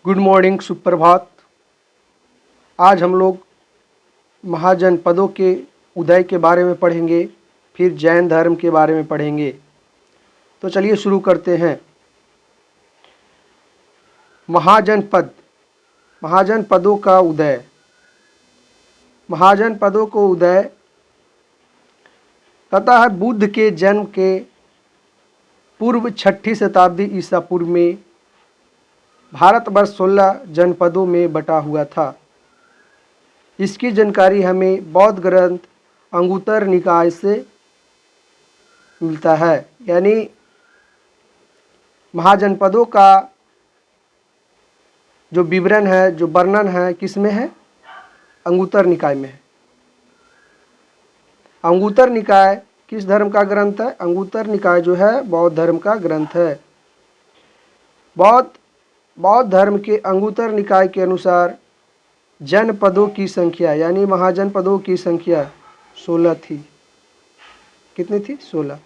Good morning, सुप्रभात। आज हम लोग महाजनपदों के उदय के बारे में पढ़ेंगे, फिर जैन धर्म के बारे में पढ़ेंगे। तो चलिए शुरू करते हैं। महाजनपद, महाजनपदों का उदय। महाजनपदों को उदय पता है बुद्ध के जन्म के पूर्व 6ठी शताब्दी ईसा पूर्व में भारतवर्ष 16 जनपदों में बटा हुआ था। इसकी जानकारी हमें बौद्ध ग्रंथ अंगुत्तर निकाय से मिलता है। यानी महाजनपदों का जो विवरण है, जो वर्णन है, किस में है? अंगुत्तर निकाय में है। अंगुत्तर निकाय किस धर्म का ग्रंथ है? अंगुत्तर निकाय जो है बौद्ध धर्म का ग्रंथ है। बौद्ध धर्म के अंगुत्तर निकाय के अनुसार जनपदों की संख्या यानी महाजनपदों की संख्या 16 थी। कितनी थी? 16।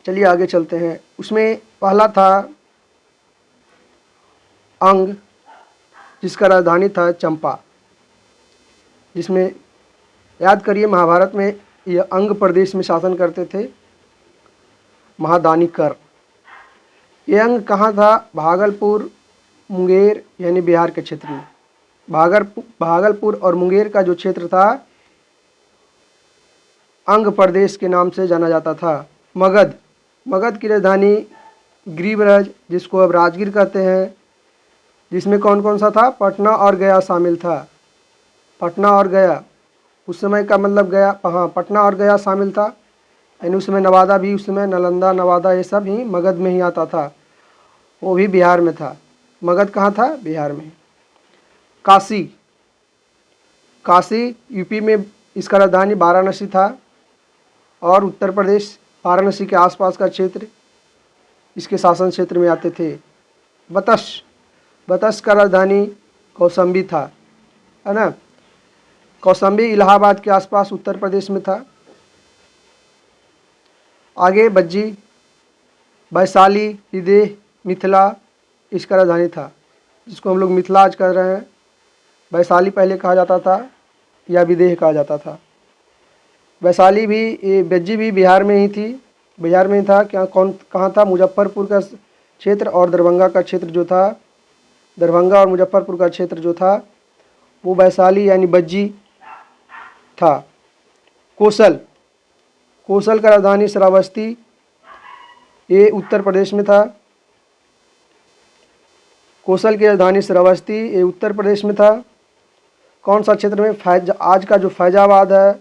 चलिए आगे चलते हैं। उसमें पहला था अंग, जिसका राजधानी था चंपा, जिसमें याद करिए महाभारत में यह अंग प्रदेश में शासन करते थे महादानिकर। ये अंग कहाँ था? भागलपुर, मुंगेर यानी बिहार के क्षेत्र में। भागलपुर और मुंगेर का जो क्षेत्र था अंग प्रदेश के नाम से जाना जाता था। मगध की राजधानी गिरिब्रज, जिसको अब राजगीर कहते हैं, जिसमें कौन कौन सा था? पटना और गया शामिल था। पटना और गया उस समय का मतलब गया, हाँ, पटना और गया शामिल था। यानी उस समय नवादा भी, उस समय नालंदा, नवादा, ये सब ही मगध में ही आता था। वो भी बिहार में था। मगध कहाँ था? बिहार में। काशी यूपी में इसका राजधानी वाराणसी था। और उत्तर प्रदेश वाराणसी के आसपास का क्षेत्र इसके शासन क्षेत्र में आते थे। बतस का राजधानी कौशाम्बी था, है ना। कौशाम्बी इलाहाबाद के आसपास उत्तर प्रदेश में था। आगे बज्जी, वैशाली, विदेह, मिथिला इसका राजधानी था, जिसको हम लोग मिथिला आज कर रहे हैं। वैशाली पहले कहा जाता था या विदेह कहा जाता था। वैशाली भी, ये बज्जी भी बिहार में ही थी, बिहार में ही था। कहाँ था? मुजफ्फरपुर का क्षेत्र और दरभंगा का क्षेत्र जो था, दरभंगा और मुजफ्फरपुर का क्षेत्र जो था वो वैशाली यानी बज्जी था। कौशल का राजधानी श्रावस्ती, ये उत्तर प्रदेश में था। कौशल की राजधानी श्रावस्ती, ये उत्तर प्रदेश में था। कौन सा क्षेत्र में? आज का जो फैजाबाद है,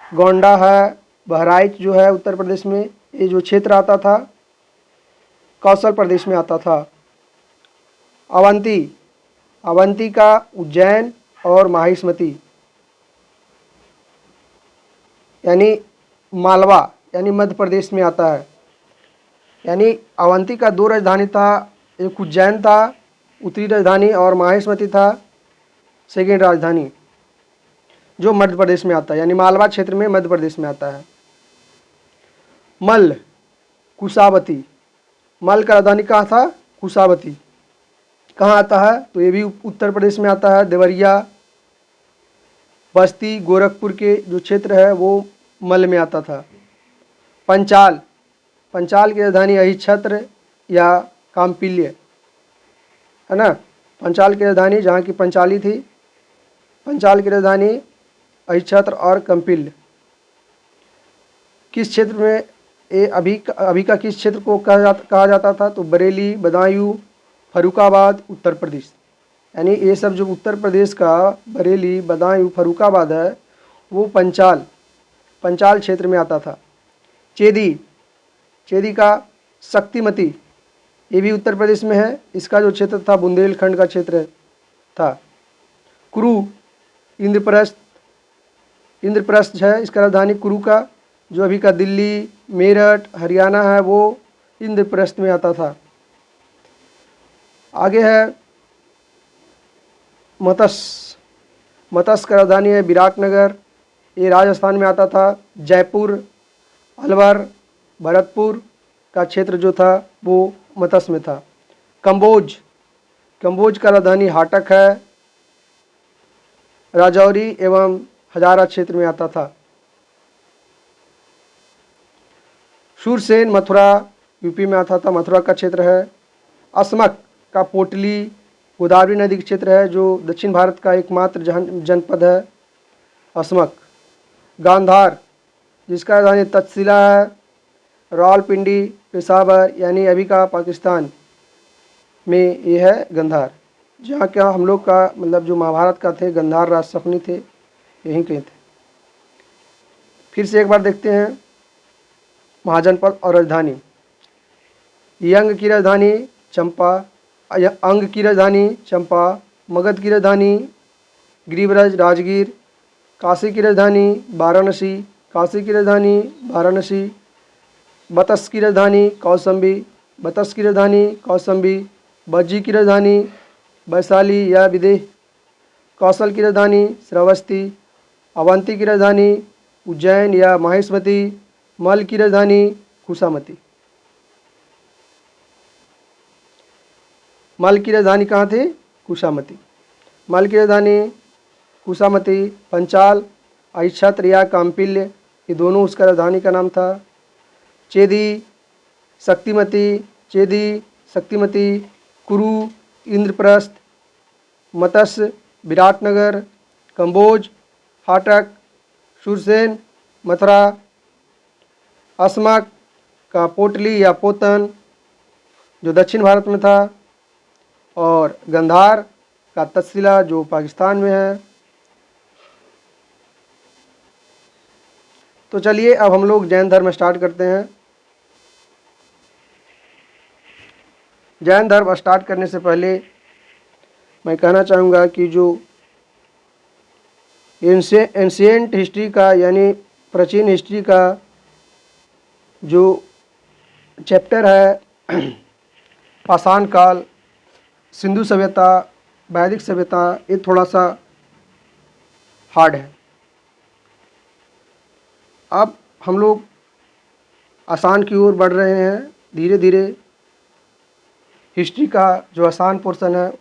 गोंडा है, बहराइच जो है उत्तर प्रदेश में, ये जो क्षेत्र आता था कौशल प्रदेश में आता था। अवंती का उज्जैन और माहिष्मती यानी मालवा यानी मध्य प्रदेश में आता है। यानी अवंती का 2 राजधानी था, एक उज्जैन था उत्तरी राजधानी और माहिष्मती था सेकेंड राजधानी, जो मध्य प्रदेश में आता है। यानी मालवा क्षेत्र में मध्य प्रदेश में आता है। कुशावती, मल का राजधानी कहाँ था? कुशावती। कहाँ आता है? तो ये भी उत्तर प्रदेश में आता है। देवरिया, बस्ती, गोरखपुर के जो क्षेत्र है वो मल में आता था। पंचाल की राजधानी अहिच्छत्र या काम्पिल्य, है ना। पंचाल की राजधानी जहाँ की पंचाली थी, पंचाल की राजधानी अहिच्छत्र और कंपिल्य। किस क्षेत्र में ये अभी का किस क्षेत्र को कहा जाता था? तो बरेली, बदायूं, फर्रुखाबाद, उत्तर प्रदेश। यानी ये सब जो उत्तर प्रदेश का बरेली, बदायूं, फर्रुखाबाद है वो पंचाल क्षेत्र में आता था। चेदी का शक्तिमती, ये भी उत्तर प्रदेश में है। इसका जो क्षेत्र था बुंदेलखंड का क्षेत्र था। कुरु, इंद्रप्रस्थ है इसका राजधानी कुरु का, जो अभी का दिल्ली, मेरठ, हरियाणा है वो इंद्रप्रस्थ में आता था। आगे है मत्स्य का राजधानी है विराटनगर, ये राजस्थान में आता था। जयपुर, अलवर, भरतपुर का क्षेत्र जो था वो मत्स्य में था। कंबोज, कंबोज का राजधानी हाटक है, राजौरी एवं हजारा क्षेत्र में आता था। शूरसेन मथुरा यूपी में आता था, मथुरा का क्षेत्र है। अस्मक का पोटली गोदावरी नदी का क्षेत्र है, जो दक्षिण भारत का एकमात्र जनपद है अस्मक। गांधार जिसका राजधानी तक्षशिला है, रावलपिंडी पेशावर यानी अभी का पाकिस्तान में ये है गंधार, जहाँ क्या हम लोग का मतलब जो महाभारत का थे गंधार राज सपनी थे, यहीं कहीं थे। फिर से एक बार देखते हैं महाजनपद और राजधानी। यंग की राजधानी चंपा, अंग की राजधानी चंपा, मगध की राजधानी गिरिव्रज राजगीर, काशी की राजधानी वाराणसी, काशी की राजधानी वाराणसी, बतस की राजधानी कौसंबी, बतस की राजधानी कौसंबी, बज्जी की राजधानी वैशाली या विदेह, कौशल की राजधानी श्रावस्ती, अवंती की राजधानी उज्जैन या माहेश्वती, मल की राजधानी खुशामती। मल की राजधानी कहाँ थी? खुशामती। मल की राजधानी खुशामती। पंचाल, अहिच्छत्र या काम्पिल्य, ये दोनों उसका राजधानी का नाम था। चेदी, शक्तिमती, चेदी, शक्तिमती, कुरु, इंद्रप्रस्थ, मत्स्य, विराटनगर, कंबोज, हाटक, शूरसेन, मथुरा, अस्मक का पोटली या पोतन जो दक्षिण भारत में था, और गंधार का तक्षशिला जो पाकिस्तान में है। तो चलिए अब हम लोग जैन धर्म स्टार्ट करते हैं। जैन धर्म स्टार्ट करने से पहले मैं कहना चाहूँगा कि जो एंशिएंट हिस्ट्री का यानी प्राचीन हिस्ट्री का जो चैप्टर है पाषाण काल, सिंधु सभ्यता, वैदिक सभ्यता, ये थोड़ा सा हार्ड है। अब हम लोग आसान की ओर बढ़ रहे हैं धीरे धीरे। हिस्ट्री का जो आसान पोर्शन है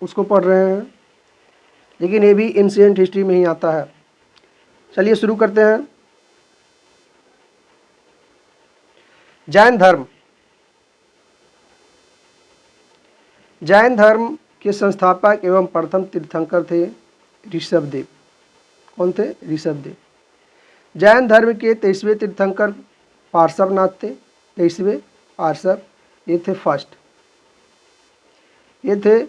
उसको पढ़ रहे हैं, लेकिन ये भी एंशिएंट हिस्ट्री में ही आता है। चलिए शुरू करते हैं। जैन धर्म। जैन धर्म के संस्थापक एवं प्रथम तीर्थंकर थे ऋषभदेव। कौन थे? ऋषभदेव। जैन धर्म के 23वें तीर्थंकर पार्श्वनाथ थे। 23वें पार्श्व, ये थे फर्स्ट, ये थे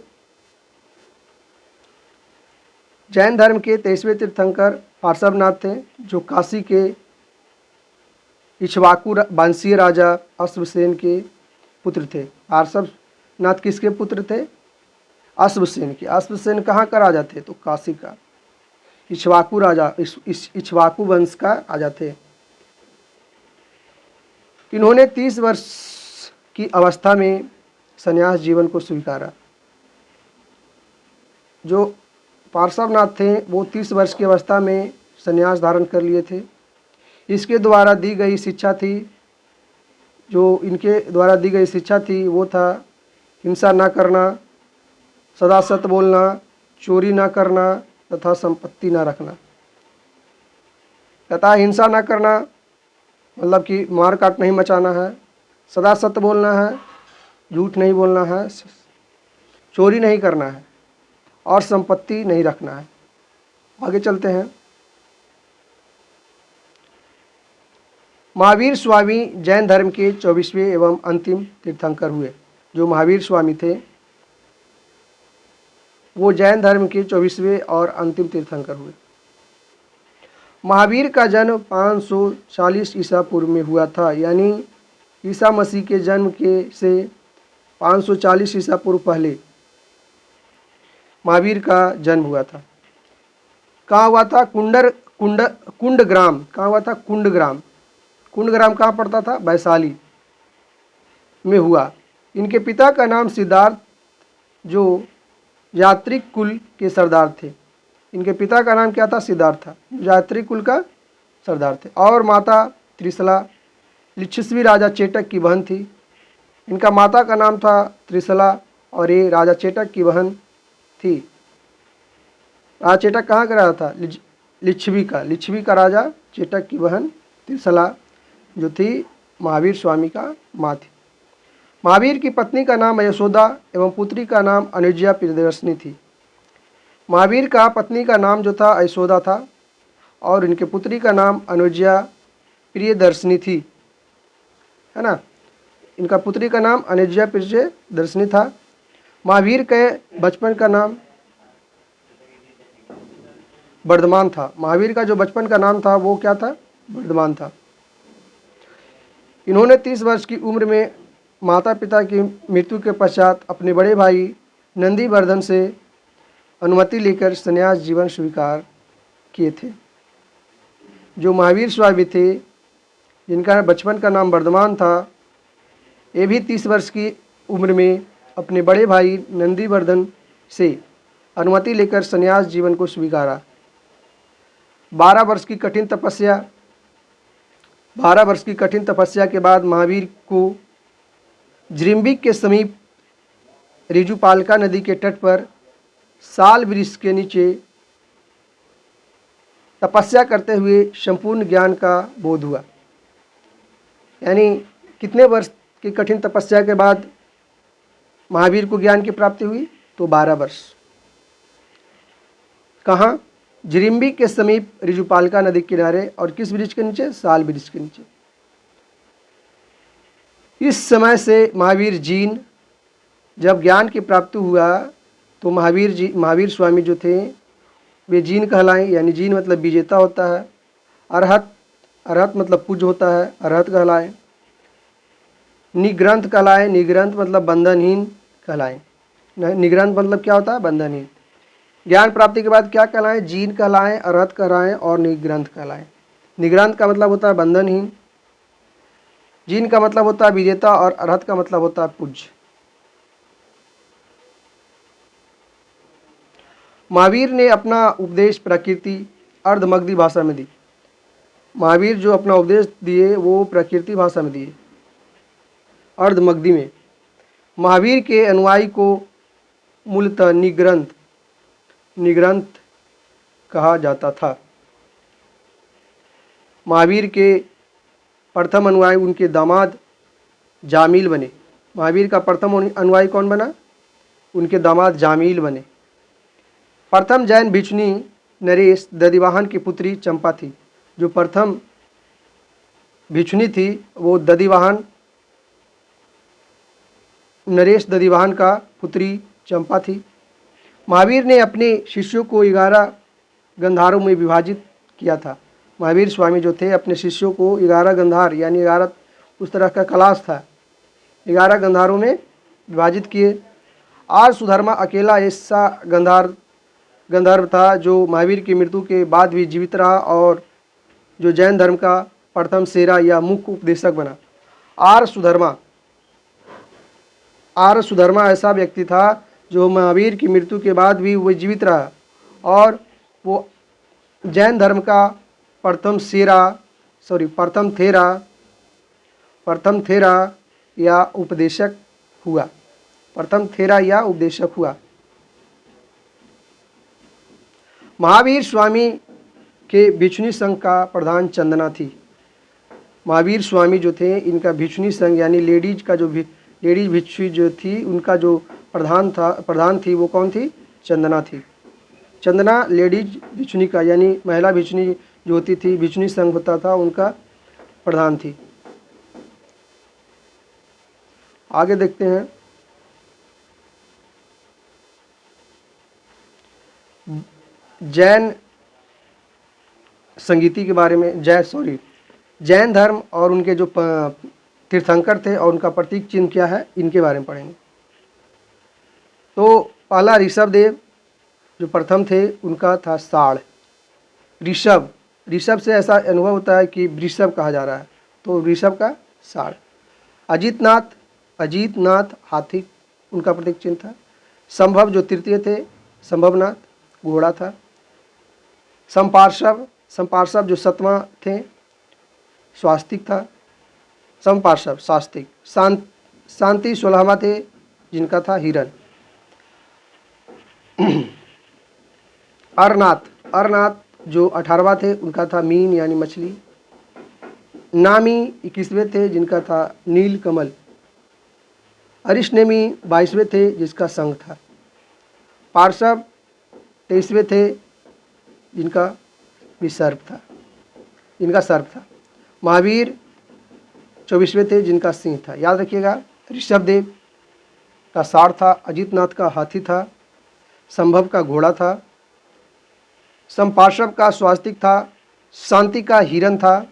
जैन धर्म के 23वें तीर्थंकर पार्श्वनाथ थे, जो काशी के इक्ष्वाकु वंशीय राजा अश्वसेन के पुत्र थे। पार्श्वनाथ किसके पुत्र थे? अश्वसेन के। अश्वसेन कहाँ का राजा थे? तो काशी का। इक्ष्वाकु राजा, इक्ष्वाकु वंश का राजा थे। इन्होंने 30 वर्ष की अवस्था में संन्यास जीवन को स्वीकारा। जो पार्श्वनाथ थे वो 30 वर्ष की अवस्था में संन्यास धारण कर लिए थे। इसके द्वारा दी गई शिक्षा थी, जो इनके द्वारा दी गई शिक्षा थी वो था हिंसा ना करना, सदा सत्य बोलना, चोरी ना करना तथा संपत्ति ना रखना। तथा हिंसा ना करना मतलब कि मार काट नहीं मचाना है, सदा सत्य बोलना है, झूठ नहीं बोलना है, चोरी नहीं करना है और संपत्ति नहीं रखना है। आगे चलते हैं। महावीर स्वामी जैन धर्म के 24वें एवं अंतिम तीर्थंकर हुए। जो महावीर स्वामी थे वो जैन धर्म के 24वें और अंतिम तीर्थंकर हुए। महावीर का जन्म 540 ईसा पूर्व में हुआ था, यानी ईसा मसीह के जन्म के से 540 ईसा पूर्व पहले महावीर का जन्म हुआ था। कहाँ हुआ था? कुंडग्राम। कहाँ हुआ था? कुंडग्राम। कुंडग्राम कहाँ पड़ता था? वैशाली में हुआ। इनके पिता का नाम सिद्धार्थ, जो यात्रिक कुल के सरदार थे। इनके पिता का नाम क्या था? सिद्धार्थ था, यात्रिक कुल का सरदार थे। और माता त्रिशला लिच्छवी राजा चेटक की बहन थी। इनका माता का नाम था त्रिशला और ये राजा चेटक की बहन थी। राजा चेटक कहाँ का राजा था? लिच्छवी का राजा चेटक की बहन त्रिशला जो थी महावीर स्वामी का माँ थी। महावीर की पत्नी का नाम यशोदा एवं पुत्री का नाम अनुज्या प्रियदर्शनी थी। महावीर का पत्नी का नाम जो था यशोदा था और इनके पुत्री का नाम अनुज्या प्रियदर्शनी थी, है ना। इनका पुत्री का नाम अनुज्या प्रियदर्शनी था। महावीर के बचपन का नाम वर्धमान था। महावीर का जो बचपन का नाम था वो क्या था? वर्धमान था। इन्होंने 30 वर्ष की उम्र में माता पिता की मृत्यु के पश्चात अपने बड़े भाई नंदीवर्धन से अनुमति लेकर संन्यास जीवन स्वीकार किए थे। जो महावीर स्वामी थे जिनका बचपन का नाम वर्धमान था, ये भी 30 वर्ष की उम्र में अपने बड़े भाई नंदीवर्धन से अनुमति लेकर संन्यास जीवन को स्वीकारा। 12 वर्ष की कठिन तपस्या के बाद महावीर को जृंबिक के समीप ऋजुपालिका नदी के तट पर साल वृक्ष के नीचे तपस्या करते हुए संपूर्ण ज्ञान का बोध हुआ। यानी कितने वर्ष की कठिन तपस्या के बाद महावीर को ज्ञान की प्राप्ति हुई? तो 12 वर्ष। कहाँ? जृंबिक के समीप ऋजुपालिका नदी के किनारे। और किस वृक्ष के नीचे? साल वृक्ष के नीचे। इस समय से महावीर जीन जब ज्ञान की प्राप्ति हुआ तो महावीर स्वामी जो थे वे जीन कहलाएं। यानी जीन मतलब विजेता होता है। अरहत मतलब पूज्य होता है, अरहत कहलाएं। निग्रंथ कहलाएं। निग्रंथ मतलब बंधनहीन कहलाएं। निग्रंथ मतलब क्या होता है? बंधनहीन। ज्ञान प्राप्ति के बाद क्या कहलाएं? जीन कहलाएं, अरहत कहलाएं और निग्रंथ कहलाएं। निग्रंथ का मतलब होता है बंधनहीन, जीन का मतलब होता है विजेता और अरहत का मतलब होता है पूज्य। महावीर ने अपना उपदेश प्रकृति अर्धमगधी भाषा में दी। महावीर जो अपना उपदेश दिए वो प्रकृति भाषा में दिए, अर्धमगधी में। महावीर के अनुयायी को मूलतः निग्रंथ कहा जाता था। महावीर के प्रथम अनुयायी उनके दामाद जामील बने। महावीर का प्रथम अनुयायी कौन बना? उनके दामाद जामील बने। प्रथम जैन भिक्षुनी नरेश दधिवाहन की पुत्री चंपा थी। जो प्रथम भिक्षुनी थी वो नरेश दधिवाहन का पुत्री चंपा थी। महावीर ने अपने शिष्यों को 11 गंधारों में विभाजित किया था। महावीर स्वामी जो थे अपने शिष्यों को 11 गंधार यानी 11 उस तरह का क्लास था, 11 गंधारों में विभाजित किए। आर्य सुधर्मा अकेला ऐसा गंधर्व था जो महावीर की मृत्यु के बाद भी जीवित रहा और जो जैन धर्म का प्रथम सेरा या मुख्य उपदेशक बना। आर्य सुधर्मा ऐसा व्यक्ति था जो महावीर की मृत्यु के बाद भी वो जीवित रहा और वो जैन धर्म का प्रथम थेरा या उपदेशक हुआ। महावीर स्वामी के भिक्षुनी संघ का प्रधान चंदना थी। महावीर स्वामी जो थे इनका भिक्षुनी संघ यानी लेडीज भिक्षु जो थी उनका जो प्रधान थी वो कौन थी? चंदना थी। चंदना लेडीज भिक्षुनी का यानी महिला भिक्षुनी जो होती थी, भिक्षुनी संघ होता था, उनका प्रधान थी। आगे देखते हैं। जैन संगीति के बारे में जैन धर्म और उनके जो तीर्थंकर थे और उनका प्रतीक चिन्ह क्या है इनके बारे में पढ़ेंगे। तो पहला ऋषभदेव जो प्रथम थे उनका था साड़। ऋषभ से ऐसा अनुभव होता है कि वृषभ कहा जा रहा है, तो ऋषभ का साड़। अजीतनाथ हाथी उनका प्रतीक चिन्ह था। संभव जो तृतीय थे, संभवनाथ घोड़ा था। संपार्श्व जो 7वां थे, स्वास्तिक था। संपार्श्व शास्त्रिक। शांति 16वां थे जिनका था हिरण। अरनाथ, अरनाथ जो 18वां थे उनका था मीन यानी मछली। नामी 21वें थे जिनका था नील कमल। अरिष्नेमी 22वें थे जिसका संग था। पार्श्व 23वें थे जिनका भी सर्प था, जिनका सर्प था। महावीर 24वें थे जिनका सिंह था। याद रखिएगा, ऋषभदेव का सार था, अजितनाथ का हाथी था, संभव का घोड़ा था, संपार्श्व का स्वास्तिक था, शांति का हिरन था,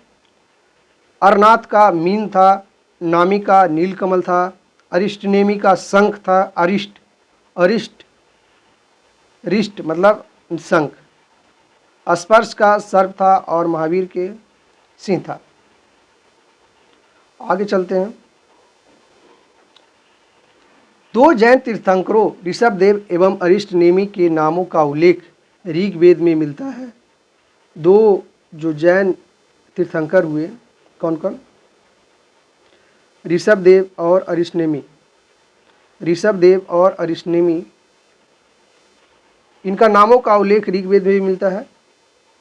अरनाथ का मीन था, नामी का नीलकमल था, अरिष्टनेमी का शंख था, अरिष्ट अरिष्ट रिष्ट मतलब शंख, स्पर्श का सर्प था और महावीर के सिंह था। आगे चलते हैं। दो जैन तीर्थंकरों ऋषभदेव एवं अरिष्टनेमी के नामों का उल्लेख ऋग्वेद में मिलता है। दो जो जैन तीर्थंकर हुए, कौन कौन? ऋषभदेव और अरिष्टनेमी। ऋषभदेव और अरिष्टनेमी, इनका नामों का उल्लेख ऋग्वेद में भी मिलता है।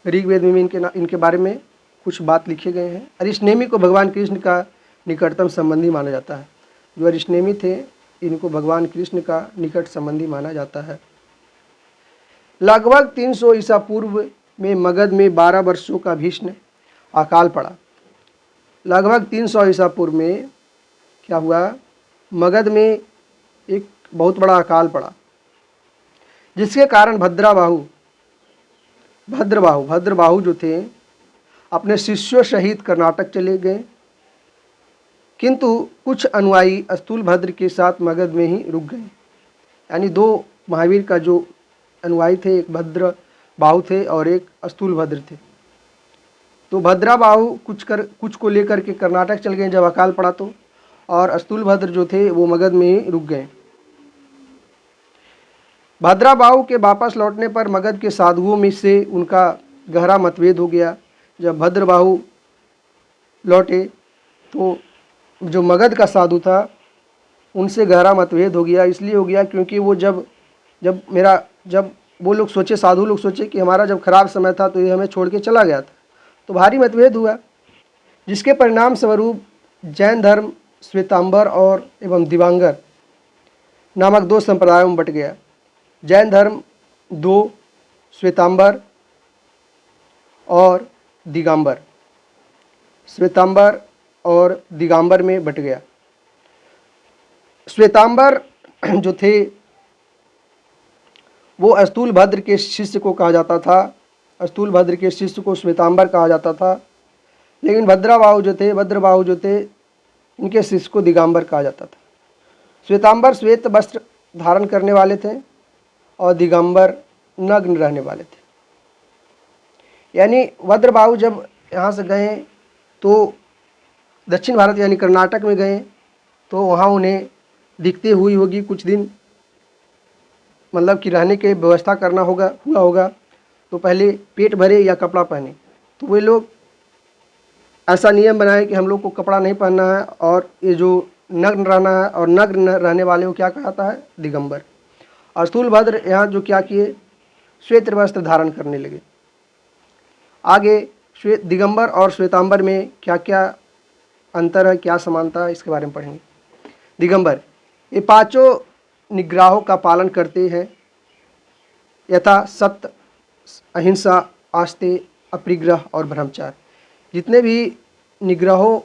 ऋग्वेद में इनके बारे में कुछ बात लिखे गए हैं। अरिष्टनेमी को भगवान कृष्ण का निकटतम संबंधी माना जाता है। जो अरिष्टनेमी थे इनको भगवान कृष्ण का निकट संबंधी माना जाता है। लगभग 300 ईसा पूर्व में मगध में 12 वर्षों का भीषण अकाल पड़ा। लगभग 300 ईसा पूर्व में क्या हुआ? मगध में एक बहुत बड़ा अकाल पड़ा, जिसके कारण भद्रबाहु जो थे अपने शिष्यों सहित कर्नाटक चले गए, किंतु कुछ अनुयायी स्थूलभद्र के साथ मगध में ही रुक गए। यानी दो महावीर का जो अनुयायी थे, एक भद्रबाहु थे और एक स्थूलभद्र थे। तो भद्रबाहु कुछ को लेकर के कर्नाटक चल गए जब अकाल पड़ा तो, और स्थूलभद्र जो थे वो मगध में ही रुक गए। भद्रबाहु के वापस लौटने पर मगध के साधुओं में से उनका गहरा मतभेद हो गया। जब भद्रबाहु लौटे तो जो मगध का साधु था उनसे गहरा मतभेद हो गया। इसलिए हो गया क्योंकि वो जब वो लोग सोचे, साधु लोग सोचे कि हमारा जब खराब समय था तो ये हमें छोड़ के चला गया था, तो भारी मतभेद हुआ, जिसके परिणाम स्वरूप जैन धर्म श्वेतांबर और एवं दिवांगर नामक दो संप्रदायों में बट गया। जैन धर्म दो, श्वेतांबर और दिगंबर, श्वेतांबर और दिगंबर में बट गया। श्वेतांबर जो थे वो स्थूलभद्र के शिष्य को कहा जाता था, स्थूलभद्र के शिष्य को श्वेतांबर कहा जाता था। लेकिन भद्रबाहु जो थे इनके शिष्य को दिगंबर कहा जाता था। श्वेतांबर श्वेत वस्त्र धारण करने वाले थे और दिगंबर नग्न रहने वाले थे। यानी भद्रबाहु जब यहाँ से गए तो दक्षिण भारत यानी कर्नाटक में गए तो वहाँ उन्हें दिखते हुई होगी कुछ दिन, मतलब कि रहने के व्यवस्था करना हुआ होगा, तो पहले पेट भरे या कपड़ा पहने। तो वे लोग ऐसा नियम बनाए कि हम लोग को कपड़ा नहीं पहनना है और ये जो नग्न रहना है, और नग्न रहने वाले को क्या कहता है? दिगंबर। और स्थूलभद्र यहाँ जो क्या किए? श्वेत वस्त्र धारण करने लगे। आगे दिगंबर और श्वेतांबर में क्या क्या अंतर है, क्या समानता है, इसके बारे में पढ़ेंगे। दिगंबर ये पांचों निग्रहों का पालन करते हैं, यथा सत्य, अहिंसा, आस्ते, अपरिग्रह और ब्रह्मचार। जितने भी निग्रहों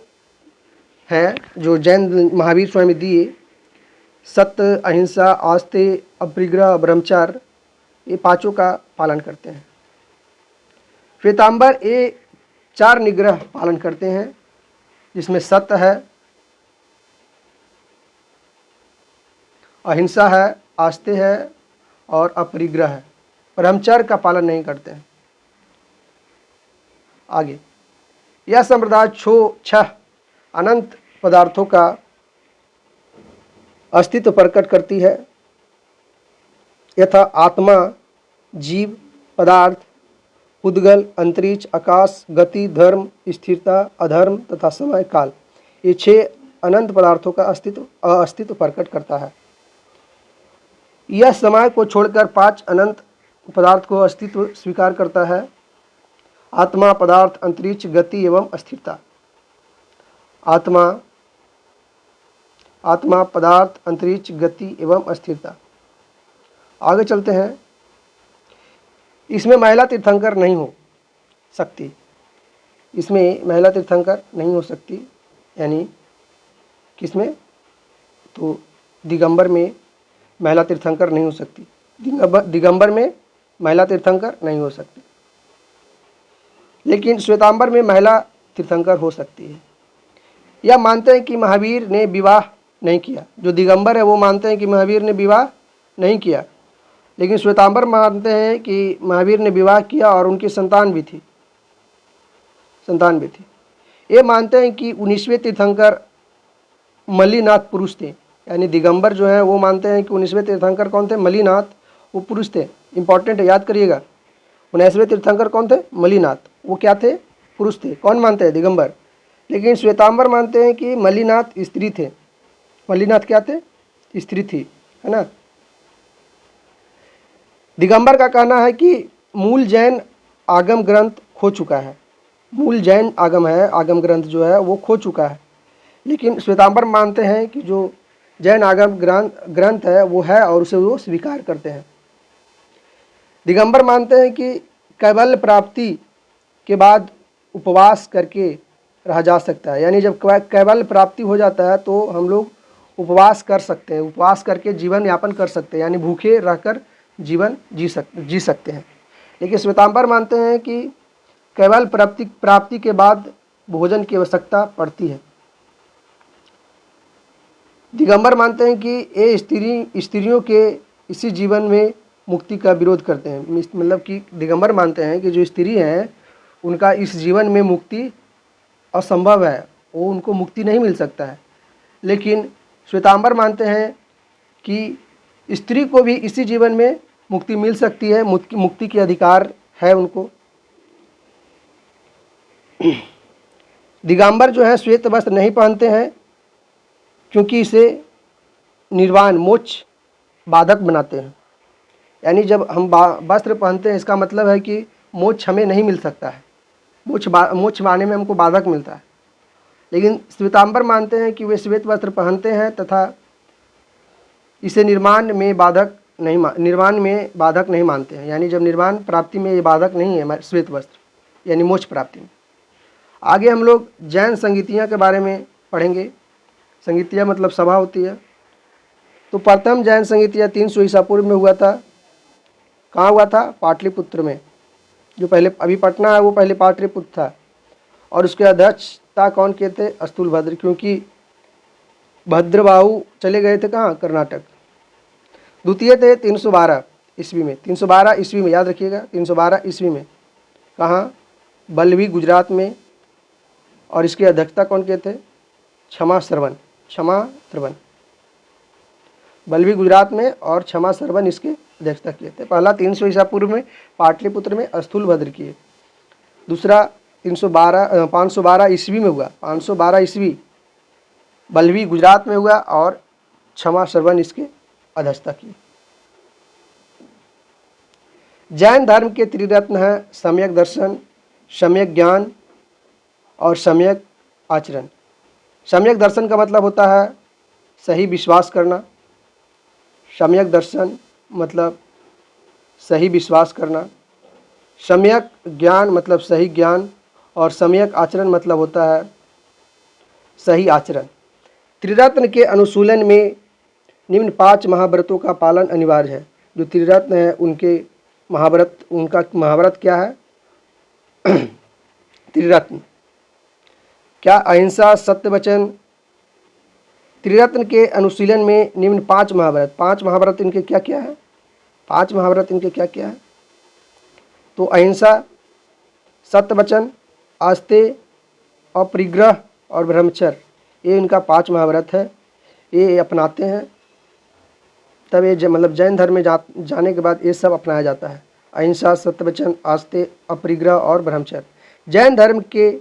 हैं जो जैन महावीर स्वयं दिए, सत्य, अहिंसा, आस्ते, अपरिग्रह, ब्रह्मचार, ये पांचों का पालन करते हैं। श्वेतांबर ये 4 निग्रह पालन करते हैं, जिसमें सत्य है, अहिंसा है, आस्ते है और अपरिग्रह है। ब्रह्मचर्य का पालन नहीं करते हैं। आगे यह संप्रदाय 6 अनंत पदार्थों का अस्तित्व प्रकट करती है, यथा आत्मा, जीव, पदार्थ, उद्गल, अंतरिक्ष, आकाश, गति, धर्म, स्थिरता, अधर्म तथा समय काल। ये 6 अनंत पदार्थों का अस्तित्व प्रकट करता है। यह समय को छोड़कर 5 अनंत पदार्थ को अस्तित्व स्वीकार करता है। आत्मा, पदार्थ, अंतरिक्ष, गति एवं स्थिरता। आत्मा, पदार्थ, अंतरिक्ष, गति एवं स्थिरता। आगे चलते हैं। इसमें महिला तीर्थंकर नहीं हो सकती। इसमें महिला तीर्थंकर नहीं हो सकती, यानी किसमें? तो दिगंबर में महिला तीर्थंकर नहीं हो सकती। दिगंबर में महिला तीर्थंकर नहीं हो सकती, लेकिन श्वेतांबर में महिला तीर्थंकर हो सकती है। यह मानते हैं कि महावीर ने विवाह नहीं किया। जो दिगंबर है वो मानते हैं कि महावीर ने विवाह नहीं किया, लेकिन श्वेतांबर मानते हैं कि महावीर ने विवाह किया और उनकी संतान भी थी। ये मानते हैं कि 19वें तीर्थंकर मल्लीनाथ पुरुष थे। यानी दिगंबर जो है वो मानते हैं कि 19वें तीर्थंकर कौन थे? मल्लीनाथ, वो पुरुष थे। इंपॉर्टेंट है, याद करिएगा। 19वें तीर्थंकर कौन थे? मल्लीनाथ। वो क्या थे? पुरुष थे। कौन मानते हैं? दिगंबर। लेकिन श्वेतांबर मानते हैं कि मल्लीनाथ स्त्री थे। मल्लीनाथ क्या थे? स्त्री थी, है ना। दिगंबर का कहना है कि मूल जैन आगम ग्रंथ खो चुका है। मूल जैन आगम है, आगम ग्रंथ जो है वो खो चुका है। लेकिन श्वेतांबर मानते हैं कि जो जैन आगम ग्रंथ है वो है और उसे वो स्वीकार करते हैं। दिगंबर मानते हैं कि कैवल्य प्राप्ति के बाद उपवास करके रहा जा सकता है। यानी जब कैवल्य प्राप्ति हो जाता है तो हम लोग उपवास कर सकते हैं, उपवास करके जीवन यापन कर सकते हैं, यानी भूखे रहकर जीवन जी सकते हैं। लेकिन श्वेतांबर मानते हैं कि केवल प्राप्ति के बाद भोजन की आवश्यकता पड़ती है। दिगंबर मानते हैं कि ये स्त्रियों के इसी जीवन में मुक्ति का विरोध करते हैं। मतलब कि दिगंबर मानते हैं कि जो स्त्री हैं उनका इस जीवन में मुक्ति असंभव है, वो उनको मुक्ति नहीं मिल सकता है। लेकिन श्वेतांबर मानते हैं कि स्त्री को भी इसी जीवन में मुक्ति मिल सकती है, मुक्ति के अधिकार है उनको। दिगंबर जो है श्वेत वस्त्र नहीं पहनते हैं क्योंकि इसे निर्वाण मोक्ष बाधक बनाते हैं। यानी जब हम वस्त्र पहनते हैं इसका मतलब है कि मोक्ष हमें नहीं मिल सकता है, मोक्ष पाने में हमको बाधक मिलता है। लेकिन श्वेतांबर मानते हैं कि वे श्वेत वस्त्र पहनते हैं तथा इसे निर्वाण में बाधक नहीं मानते हैं। यानी जब निर्वाण प्राप्ति में ये बाधक नहीं है श्वेत वस्त्र, यानी मोक्ष प्राप्ति में। आगे हम लोग जैन संगीतियाँ के बारे में पढ़ेंगे। संगीतियाँ मतलब सभा होती है। तो प्रथम जैन संगीतियाँ 300 ईसा पूर्व में हुआ था। कहाँ हुआ था? पाटलिपुत्र में। जो पहले अभी पटना है वो पहले पाटलिपुत्र था। और उसके अध्यक्षता कौन किए थे? स्थूलभद्र, क्योंकि भद्रबाहु चले गए थे कहाँ? कर्नाटक। द्वितीय थे 312 ईस्वी में। 312 ईस्वी में याद रखिएगा, 312 ईस्वी में। कहाँ? बल्लभी गुजरात में। और इसकी अध्यक्षता कौन किए थे? क्षमा श्रवण। बल्लभी गुजरात में और क्षमा श्रवण इसके अध्यक्षता किए थे। पहला 300 ईसा पूर्व में पाटलिपुत्र में स्थूलभद्र किए। दूसरा 512 ईस्वी में हुआ। 512 ईस्वी बल्लभी गुजरात में हुआ और क्षमा श्रवण इसके अध्यक्षता की। जैन धर्म के त्रिरत्न है सम्यक दर्शन, सम्यक ज्ञान और सम्यक आचरण। सम्यक दर्शन का मतलब होता है सही विश्वास करना। सम्यक दर्शन मतलब सही विश्वास करना। सम्यक ज्ञान मतलब सही ज्ञान। और सम्यक आचरण मतलब होता है सही आचरण। त्रिरत्न के अनुशीलन में निम्न 5 महाव्रतों का पालन अनिवार्य है। जो त्रिरत्न है उनका महाव्रत क्या है? त्रिरत्न क्या? अहिंसा, सत्य वचन। त्रिरत्न के अनुशीलन में निम्न 5 महाव्रत। 5 महाव्रत इनके क्या क्या है? 5 महाव्रत इनके क्या क्या है? तो अहिंसा, सत्य वचन, आस्तेय, अपरिग्रह और ब्रह्मचर्य, ये इनका 5 महाव्रत है। ये अपनाते हैं तब ये मतलब जैन धर्म में जाने के बाद ये सब अपनाया जाता है। अहिंसा, सत्यवचन, आस्तेय, अपरिग्रह और ब्रह्मचर्य। जैन धर्म के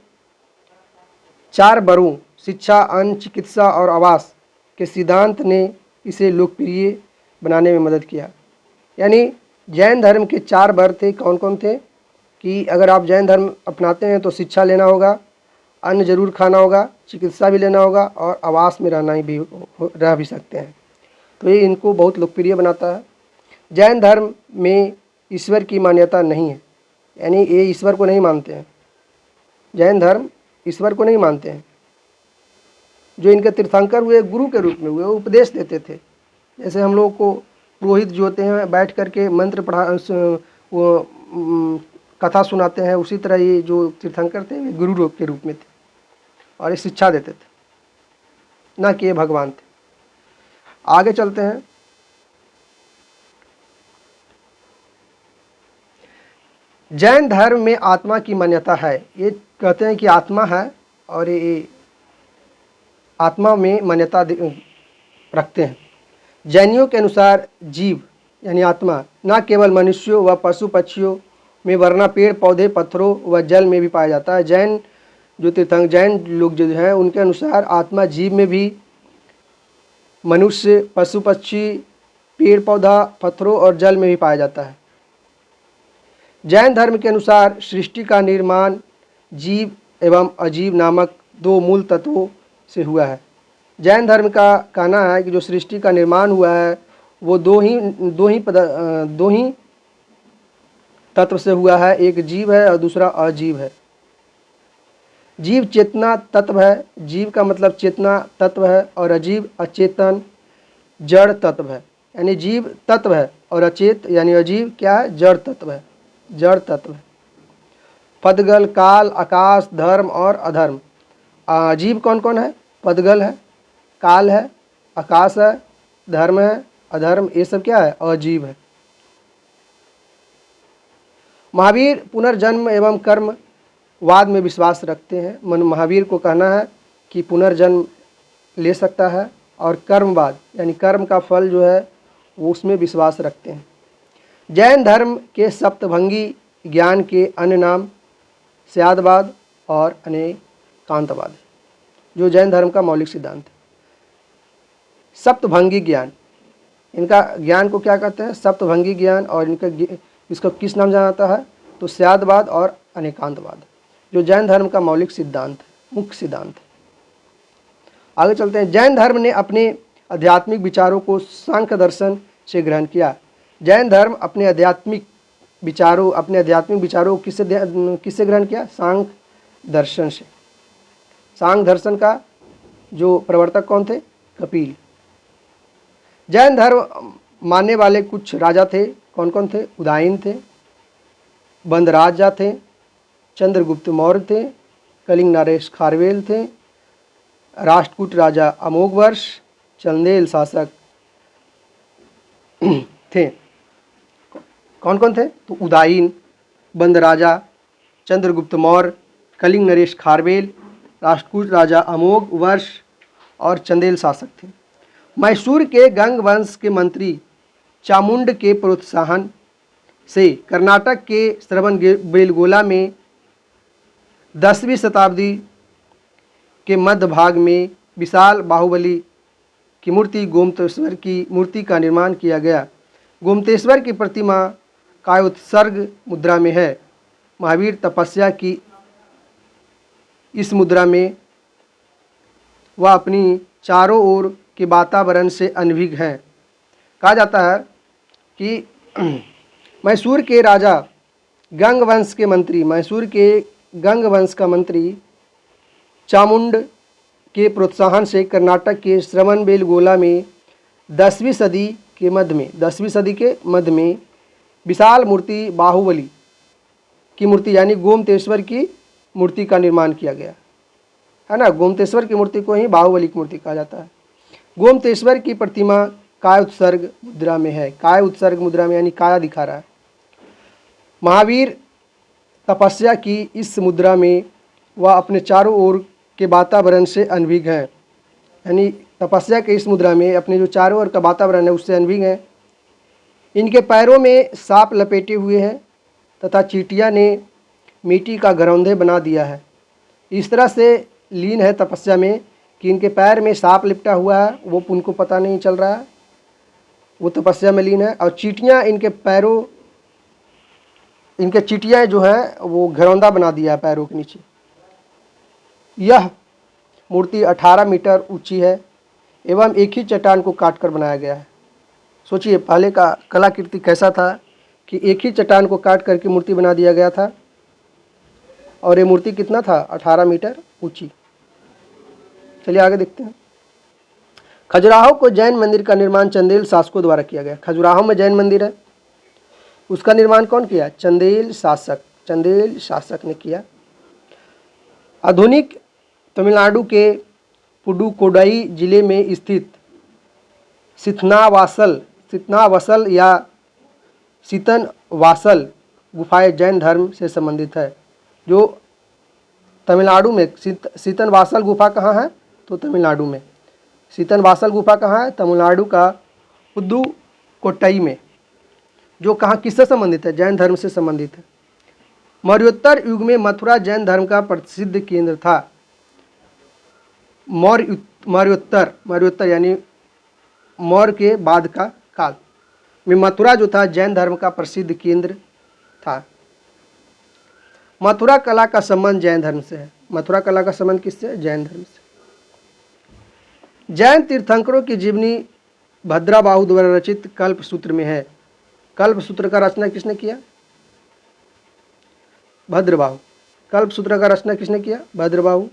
4 शिक्षा, अन्न, चिकित्सा और आवास के सिद्धांत ने इसे लोकप्रिय बनाने में मदद किया। यानी जैन धर्म के 4 वर्ग थे। कौन कौन थे कि अगर आप जैन धर्म अपनाते हैं तो शिक्षा लेना होगा, अन्न जरूर खाना होगा, चिकित्सा भी लेना होगा और आवास में रहना ही भी रह भी सकते हैं। तो ये इनको बहुत लोकप्रिय बनाता है। जैन धर्म में ईश्वर की मान्यता नहीं है, यानी ये ईश्वर को नहीं मानते हैं। जैन धर्म ईश्वर को नहीं मानते हैं। जो इनके तीर्थंकर हुए गुरु के रूप में हुए, वो उपदेश देते थे। जैसे हम लोग को पुरोहित जो होते हैं बैठ करके मंत्र पढ़ा वो कथा सुनाते हैं, उसी तरह ये जो तीर्थंकर थे वे गुरु के रूप में थे और ये शिक्षा देते थे, ना कि ये भगवान थे। आगे चलते हैं। जैन धर्म में आत्मा की मान्यता है। ये कहते हैं कि आत्मा है और ये आत्मा में मान्यता रखते हैं। जैनियों के अनुसार जीव यानी आत्मा न केवल मनुष्यों व पशु पक्षियों में वरना पेड़ पौधे पत्थरों व जल में भी पाया जाता है। जैन लोग जो हैं उनके अनुसार आत्मा जीव में भी, मनुष्य, पशु पक्षी, पेड़ पौधा, पत्थरों और जल में भी पाया जाता है। जैन धर्म के अनुसार सृष्टि का निर्माण जीव एवं अजीव नामक 2 मूल तत्वों से हुआ है। जैन धर्म का कहना है कि जो सृष्टि का निर्माण हुआ है वो दो ही तत्व से हुआ है। एक जीव है और दूसरा अजीव है। जीव चेतना तत्व है, जीव का मतलब चेतना तत्व है, और अजीव अचेतन जड़ तत्व है। यानी जीव तत्व है और अचेत यानी अजीव क्या है, जड़ तत्व है, जड़ तत्व है। पदगल, काल, आकाश, धर्म और अधर्म। जीव कौन कौन है? पदगल है, काल है, आकाश है, धर्म है, अधर्म, ये सब क्या है, अजीव है। महावीर पुनर्जन्म एवं कर्म वाद में विश्वास रखते हैं। महावीर को कहना है कि पुनर्जन्म ले सकता है और कर्मवाद यानी कर्म का फल जो है वो उसमें विश्वास रखते हैं। जैन धर्म के सप्तभंगी ज्ञान के अन्य नाम स्यादवाद और अनेकांतवाद, जो जैन धर्म का मौलिक सिद्धांत है। सप्तभंगी ज्ञान, इनका ज्ञान को क्या कहते हैं? सप्तभंगी ज्ञान। और इनका इसको किस नाम जाना जाता है? तो स्यादवाद और अनेकांतवाद, जो जैन धर्म का मौलिक सिद्धांत है, मुख्य सिद्धांत है। आगे चलते हैं। जैन धर्म ने अपने आध्यात्मिक विचारों को सांख्य दर्शन से ग्रहण किया। जैन धर्म अपने आध्यात्मिक विचारों को किससे ग्रहण किया? सांख्य दर्शन से। सांख्य दर्शन का जो प्रवर्तक कौन थे? कपिल। जैन धर्म मानने वाले कुछ राजा थे। कौन कौन थे? उदायन थे, बंदराजा थे, चंद्रगुप्त मौर्य थे, कलिंग नरेश खारवेल थे, राष्ट्रकूट राजा अमोघवर्ष, चंदेल शासक थे। कौन कौन थे? तो उदायन, बंदराजा, चंद्रगुप्त मौर्य, कलिंग नरेश खारवेल, राष्ट्रकूट राजा अमोघवर्ष और चंदेल शासक थे। मैसूर के गंग वंश के मंत्री चामुंड के प्रोत्साहन से कर्नाटक के श्रवणबेलगोला में 10वीं शताब्दी के मध्य भाग में विशाल बाहुबली की मूर्ति गोमतेश्वर की मूर्ति का निर्माण किया गया। गोमतेश्वर की प्रतिमा कायोत्सर्ग मुद्रा में है। महावीर तपस्या की इस मुद्रा में वह अपनी चारों ओर के वातावरण से अनभिज्ञ हैं। कहा जाता है कि मैसूर के राजा गंग वंश के मंत्री, मैसूर के गंग वंश का मंत्री चामुंड के प्रोत्साहन से कर्नाटक के श्रवणबेलगोला में 10वीं सदी के मध्य में विशाल मूर्ति बाहुबली की मूर्ति यानी गोमतेश्वर की मूर्ति का निर्माण किया गया है ना। गोमतेश्वर की मूर्ति को ही बाहुबली की मूर्ति कहा जाता है। गोमतेश्वर की प्रतिमा काय उत्सर्ग मुद्रा में है। काय उत्सर्ग मुद्रा में यानी काया दिखा रहा है। महावीर तपस्या की इस मुद्रा में वह अपने चारों ओर के वातावरण से अनभिज्ञ हैं। यानी तपस्या के इस मुद्रा में अपने जो चारों ओर का वातावरण है उससे अनभिज्ञ हैं। इनके पैरों में सांप लपेटे हुए हैं तथा चींटियां ने मिट्टी का घरौंदे बना दिया है। इस तरह से लीन है तपस्या में कि इनके पैर में सांप लिपटा हुआ है, वो उनको पता नहीं चल रहा है। वो तपस्या में लीन है। और चींटियाँ इनके पैरों, इनके चींटियाँ जो है वो घरौंदा बना दिया है पैरों के नीचे। यह मूर्ति 18 मीटर ऊंची है एवं एक ही चट्टान को काटकर बनाया गया है। सोचिए पहले का कलाकृति कैसा था कि एक ही चट्टान को काट करके मूर्ति बना दिया गया था। और ये मूर्ति कितना था? 18 मीटर ऊंची। चलिए आगे देखते हैं। खजुराहो को जैन मंदिर का निर्माण चंदेल शासकों द्वारा किया गया। खजुराहो में जैन मंदिर है, उसका निर्माण कौन किया? चंदेल शासक ने किया। आधुनिक तमिलनाडु के पुडुकोडाई जिले में स्थित सितनावासल या सीतनवासल गुफाएं जैन धर्म से संबंधित है। जो तमिलनाडु में सीतनवासल गुफा कहाँ है? तो तमिलनाडु में। सीतनवासल गुफा कहाँ है? तमिलनाडु का पुदुकोट्टई में। जो कहाँ किससे संबंधित है? जैन धर्म से संबंधित है। मौर्योत्तर युग में मथुरा जैन धर्म का प्रसिद्ध केंद्र था। मौर्योत्तर यानी मौर्य के बाद का काल में मथुरा जो था जैन धर्म का प्रसिद्ध केंद्र था। मथुरा कला का संबंध जैन धर्म से है। मथुरा कला का संबंध किससे? जैन धर्म से। जैन तीर्थंकरों की जीवनी भद्राबाहु द्वारा रचित कल्पसूत्र में है। कल्पसूत्र का रचना किसने किया? भद्रबाहु। कल्पसूत्र का रचना किसने किया? भद्रबाहु।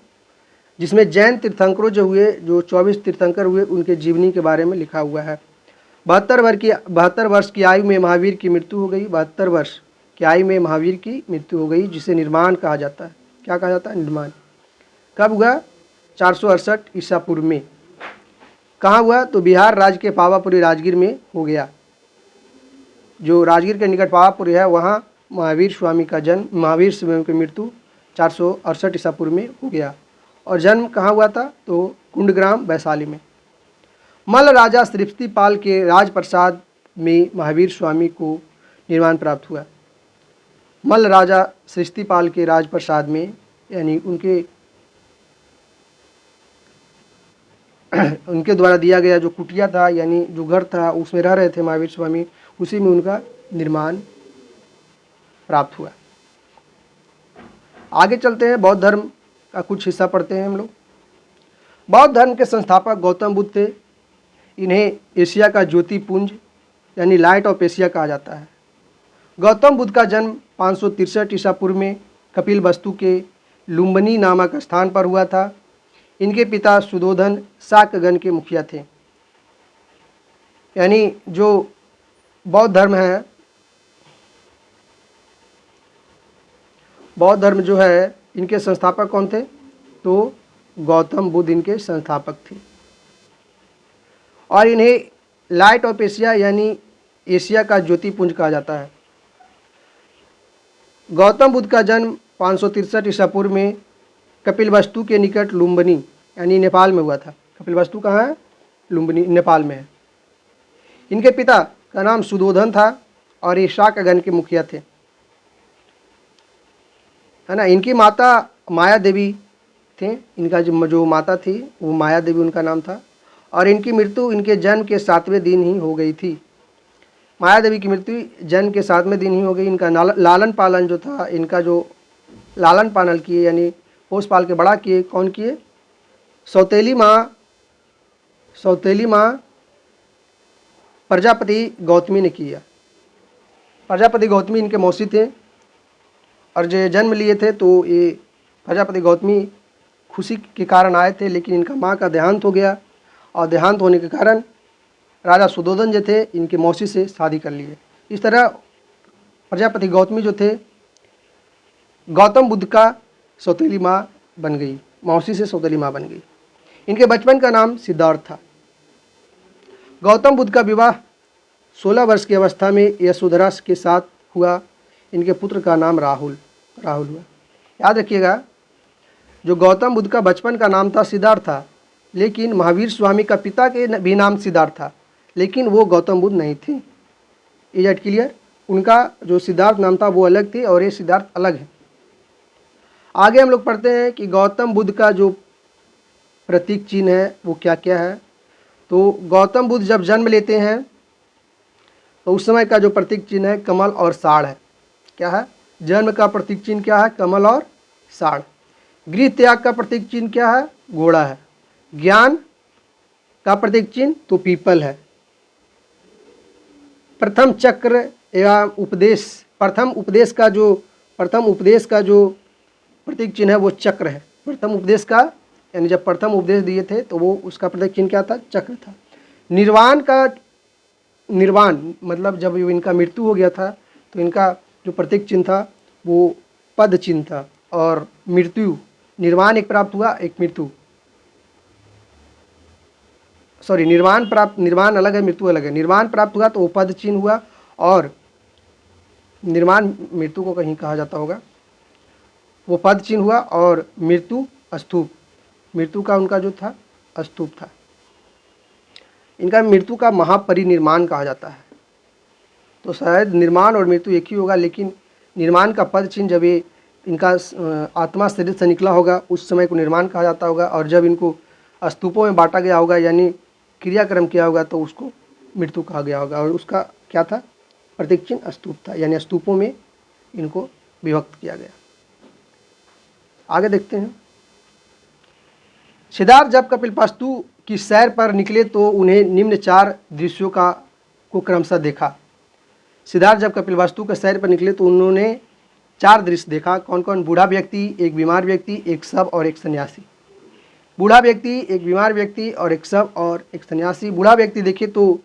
जिसमें जैन तीर्थंकरों जो 24 तीर्थंकर हुए उनके जीवनी के बारे में लिखा हुआ है। 72 वर्ष की आयु में महावीर की मृत्यु हो गई। 72 वर्ष की आयु में महावीर की मृत्यु हो गई, जिसे निर्माण कहा जाता है। क्या कहा जाता है? निर्माण। कब हुआ? 468 ईसा पूर्व में। कहाँ हुआ? तो बिहार राज्य के पावापुरी राजगीर में हो गया। जो राजगीर के निकट पावापुरी है वहाँ महावीर स्वामी की मृत्यु 468 ईसा पूर्व में हो गया। और जन्म कहाँ हुआ था? तो कुंडग्राम वैशाली में। मल्ल राजा श्रीस्तिपाल के राजप्रसाद में महावीर स्वामी को निर्माण प्राप्त हुआ। मल्ल राजा श्रीस्तिपाल के राजप्रसाद में यानी उनके द्वारा दिया गया जो कुटिया था यानी जो घर था उसमें रह रहे थे महावीर स्वामी, उसी में उनका निर्माण प्राप्त हुआ। आगे चलते हैं, बौद्ध धर्म का कुछ हिस्सा पढ़ते हैं हम लोग। बौद्ध धर्म के संस्थापक गौतम बुद्ध थे। इन्हें एशिया का ज्योतिपुंज यानी लाइट ऑफ एशिया कहा जाता है। गौतम बुद्ध का जन्म 563 ईसा पूर्व में कपिलवस्तु के लुम्बिनी नामक स्थान पर हुआ था। इनके पिता सुधोधन शाक्यगण के मुखिया थे। यानी जो बौद्ध धर्म है, बौद्ध धर्म जो है इनके संस्थापक कौन थे? तो गौतम बुद्ध इनके संस्थापक थे। और इन्हें लाइट ऑफ एशिया यानी एशिया का ज्योतिपुंज कहा जाता है। गौतम बुद्ध का जन्म 563 ईसा पूर्व में कपिलवस्तु के निकट लुम्बिनी यानी नेपाल में हुआ था। कपिलवस्तु कहाँ है? लुम्बिनी नेपाल में है। इनके पिता का नाम सुधोधन था और ये शाक्यगण के मुखिया थे, है ना। इनकी माता माया देवी थे। इनका जो माता थी वो माया देवी उनका नाम था। और इनकी मृत्यु इनके जन्म के 7वें दिन ही हो गई थी। माया देवी की मृत्यु जन्म के 7वें दिन ही हो गई। इनका लालन पालन जो था, इनका जो लालन पालन किए यानी पोस पाल के बड़ा किए, कौन किए? सौतेली माँ प्रजापति गौतमी ने किया। प्रजापति गौतमी इनके मौसी थे और जो जन्म लिए थे तो ये प्रजापति गौतमी खुशी के कारण आए थे, लेकिन इनका माँ का देहांत हो गया और देहांत होने के कारण राजा सुधोधन जो थे इनके मौसी से शादी कर लिए। इस तरह प्रजापति गौतमी जो थे गौतम बुद्ध का सौतेली माँ बन गई, मौसी से सौतेली माँ बन गई। इनके बचपन का नाम सिद्धार्थ था। गौतम बुद्ध का विवाह 16 वर्ष की अवस्था में यशोधरा के साथ हुआ। इनके पुत्र का नाम राहुल हुआ। याद रखिएगा, जो गौतम बुद्ध का बचपन का नाम था सिद्धार्थ था, लेकिन महावीर स्वामी का पिता के भी नाम सिद्धार्थ था, लेकिन वो गौतम बुद्ध नहीं थे। Is it clear? उनका जो सिद्धार्थ नाम था वो अलग थे और ये सिद्धार्थ अलग है। आगे हम लोग पढ़ते हैं कि गौतम बुद्ध का जो प्रतीक चिन्ह है वो क्या क्या है। तो गौतम बुद्ध जब जन्म लेते हैं तो उस समय का जो प्रतीक चिन्ह है कमल और साड़ है। क्या है? जन्म का प्रतीक चिन्ह क्या है? कमल और साड़। गृह त्याग का प्रतीक चिन्ह क्या है? घोड़ा है। ज्ञान का प्रतीक चिन्ह तो पीपल है। प्रथम चक्र या उपदेश, प्रथम उपदेश का जो प्रतीक चिन्ह है वो चक्र है। प्रथम उपदेश का, यानी जब प्रथम उपदेश दिए थे तो वो उसका प्रतीक चिन्ह क्या था? चक्र था। निर्वाण मतलब जब इनका मृत्यु हो गया था तो इनका जो प्रतीक चिन्ह था वो पद चिन्ह था। और मृत्यु, निर्वाण एक प्राप्त हुआ, एक मृत्यु, सॉरी निर्वाण अलग है, मृत्यु अलग है। निर्वाण प्राप्त हुआ तो वो पद चिन्ह हुआ, और निर्वाण मृत्यु को कहीं कहा जाता होगा, वो पद चिन्ह हुआ, और मृत्यु स्तूप, मृत्यु का उनका जो था स्तूप था। इनका मृत्यु का महापरिनिर्माण कहा जाता है। तो शायद निर्माण और मृत्यु एक ही होगा, लेकिन निर्माण का पद चिन्ह जब ये इनका आत्मा शरीर से निकला होगा उस समय को निर्माण कहा जाता होगा, और जब इनको स्तूपों में बांटा गया होगा यानी क्रियाक्रम किया होगा तो उसको मृत्यु कहा गया होगा। और उसका क्या था? प्रतीक चिन्ह स्तूप था, यानी स्तूपों में इनको विभक्त किया गया। आगे देखते हैं। सिद्धार्थ जब कपिलवस्तु की सैर पर निकले तो उन्हें निम्न 4 दृश्यों को क्रमशः देखा। सिद्धार्थ जब कपिलवस्तु के सैर पर निकले तो उन्होंने 4 दृश्य देखा। कौन कौन? बूढ़ा व्यक्ति, एक बीमार व्यक्ति, एक शव और एक सन्यासी। बूढ़ा व्यक्ति, एक बीमार व्यक्ति और एक शव और एक सन्यासी। बूढ़ा व्यक्ति देखे तो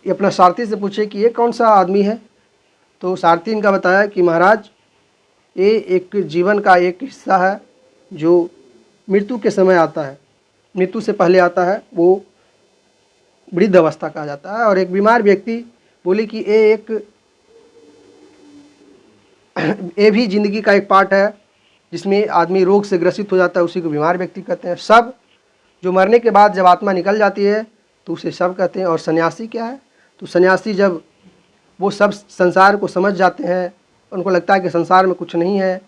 ये अपना सारथी से पूछे कि ये कौन सा आदमी है? तो सारथी इनका बताया कि महाराज ये एक जीवन का एक हिस्सा है जो मृत्यु के समय आता है, मृत्यु से पहले आता है, वो वृद्ध अवस्था कहा जाता है। और एक बीमार व्यक्ति बोले कि ये भी जिंदगी का एक पार्ट है जिसमें आदमी रोग से ग्रसित हो जाता है, उसी को बीमार व्यक्ति कहते हैं। शव, जो मरने के बाद जब आत्मा निकल जाती है तो उसे शव कहते हैं। और सन्यासी क्या है? तो सन्यासी जब वो सब संसार को समझ जाते हैं, उनको लगता है कि संसार में कुछ नहीं है,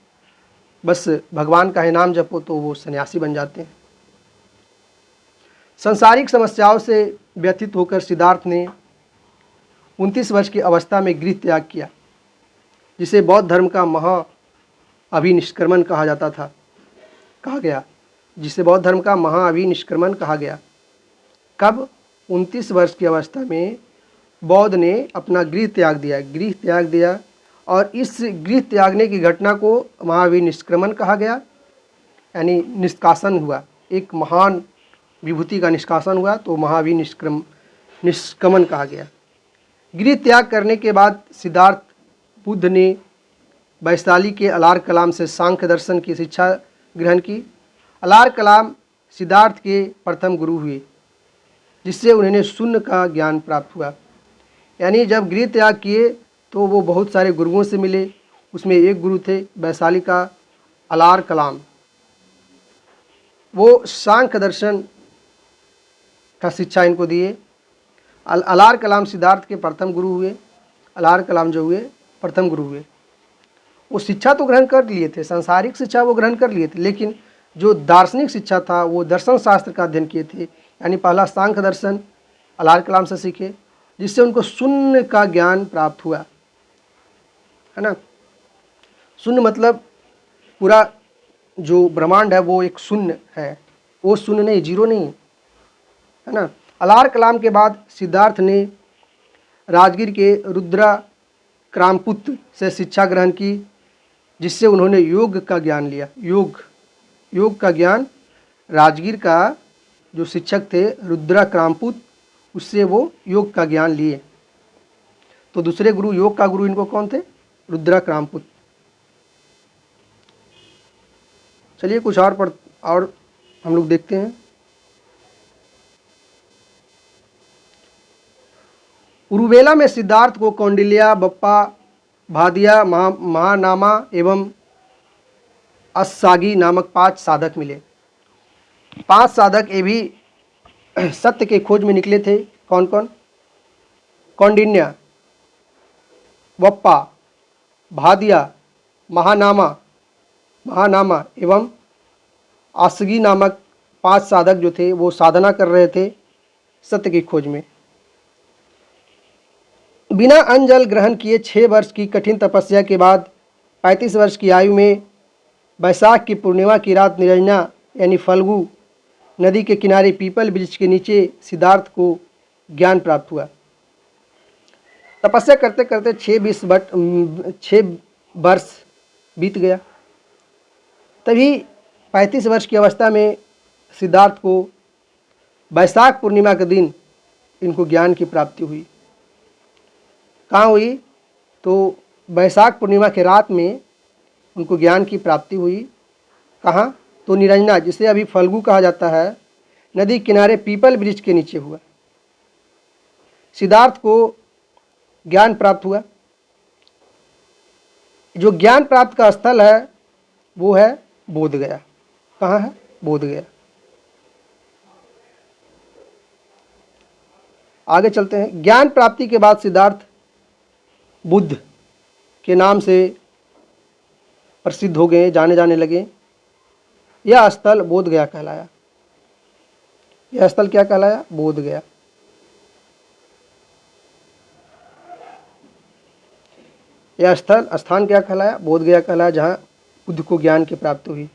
बस भगवान का ही नाम जपो, तो वो सन्यासी बन जाते हैं। सांसारिक समस्याओं से व्यथित होकर सिद्धार्थ ने 29 वर्ष की अवस्था में गृह त्याग किया, जिसे बौद्ध धर्म का महाअभिनिष्क्रमण कहा गया, जिसे बौद्ध धर्म का महाअभिनिष्क्रमण कहा गया। कब? 29 वर्ष की अवस्था में बौद्ध ने अपना गृह त्याग दिया, और इस गृह त्यागने की घटना को महाअभिनिष्क्रमण कहा गया, यानी निष्कासन हुआ, एक महान विभूति का निष्कासन हुआ, तो निष्क्रमण कहा गया। गृह त्याग करने के बाद सिद्धार्थ बुद्ध ने वैशाली के अलार कलाम से सांख्य दर्शन की शिक्षा ग्रहण की। अलार कलाम सिद्धार्थ के प्रथम गुरु हुए, जिससे उन्हें शून्य का ज्ञान प्राप्त हुआ। यानी जब गृह त्याग किए तो वो बहुत सारे गुरुओं से मिले, उसमें एक गुरु थे वैशाली का अलार कलाम। वो सांख्य दर्शन का शिक्षा इनको दिए। अलार कलाम सिद्धार्थ के प्रथम गुरु हुए। अलार कलाम जो हुए प्रथम गुरु हुए। वो शिक्षा तो ग्रहण कर लिए थे, सांसारिक शिक्षा वो ग्रहण कर लिए थे, लेकिन जो दार्शनिक शिक्षा था वो दर्शन शास्त्र का अध्ययन किए थे। यानी पहला सांख्य दर्शन अलार कलाम से सीखे, जिससे उनको शून्य का ज्ञान प्राप्त हुआ, है ना। शून्य मतलब पूरा जो ब्रह्मांड है वो एक शून्य है, वो शून्य नहीं, जीरो नहीं, है ना। अलार कलाम के बाद सिद्धार्थ ने राजगीर के रुद्रा क्रामपुत्र से शिक्षा ग्रहण की, जिससे उन्होंने योग का ज्ञान लिया। योग का ज्ञान राजगीर का जो शिक्षक थे रुद्रा क्रामपुत्र, उससे वो योग का ज्ञान लिए। तो दूसरे गुरु, योग का गुरु इनको कौन थे? रुद्रा क्रामपुत्र। चलिए कुछ और हम लोग देखते हैं। उरुवेला में सिद्धार्थ को कौंडिल्या, बप्पा, भादिया, महानामा एवं अस्सागी नामक 5 साधक मिले। 5 साधक ये भी सत्य के खोज में निकले थे। कौन कौन? कौंडिन्य, बप्पा, भादिया, महानामा एवं आसगी नामक 5 साधक जो थे वो साधना कर रहे थे सत्य की खोज में। बिना अन्न जल ग्रहण किए 6 वर्ष की कठिन तपस्या के बाद 35 वर्ष की आयु में वैशाख की पूर्णिमा की रात निरंजना यानी फल्गु नदी के किनारे पीपल वृक्ष के नीचे सिद्धार्थ को ज्ञान प्राप्त हुआ। तपस्या करते करते 6 वर्ष बीत गया। तभी 35 वर्ष की अवस्था में सिद्धार्थ को वैशाख पूर्णिमा के दिन इनको ज्ञान की प्राप्ति हुई। कहाँ हुई? तो वैशाख पूर्णिमा के रात में उनको ज्ञान की प्राप्ति हुई। कहाँ? तो निरंजना, जिसे अभी फल्गु कहा जाता है, नदी किनारे पीपल वृक्ष के नीचे हुआ। सिद्धार्थ को ज्ञान प्राप्त हुआ। जो ज्ञान प्राप्त का स्थल है वो है बोधगया। कहाँ है? बोधगया। आगे चलते हैं। ज्ञान प्राप्ति के बाद सिद्धार्थ बुद्ध के नाम से प्रसिद्ध हो गए, जाने जाने लगे। यह स्थल बोधगया कहलाया। यह स्थल क्या कहलाया? बोधगया। यह स्थान क्या कहलाया? बोधगया कहलाया, जहाँ बुद्ध को ज्ञान की प्राप्ति हुई।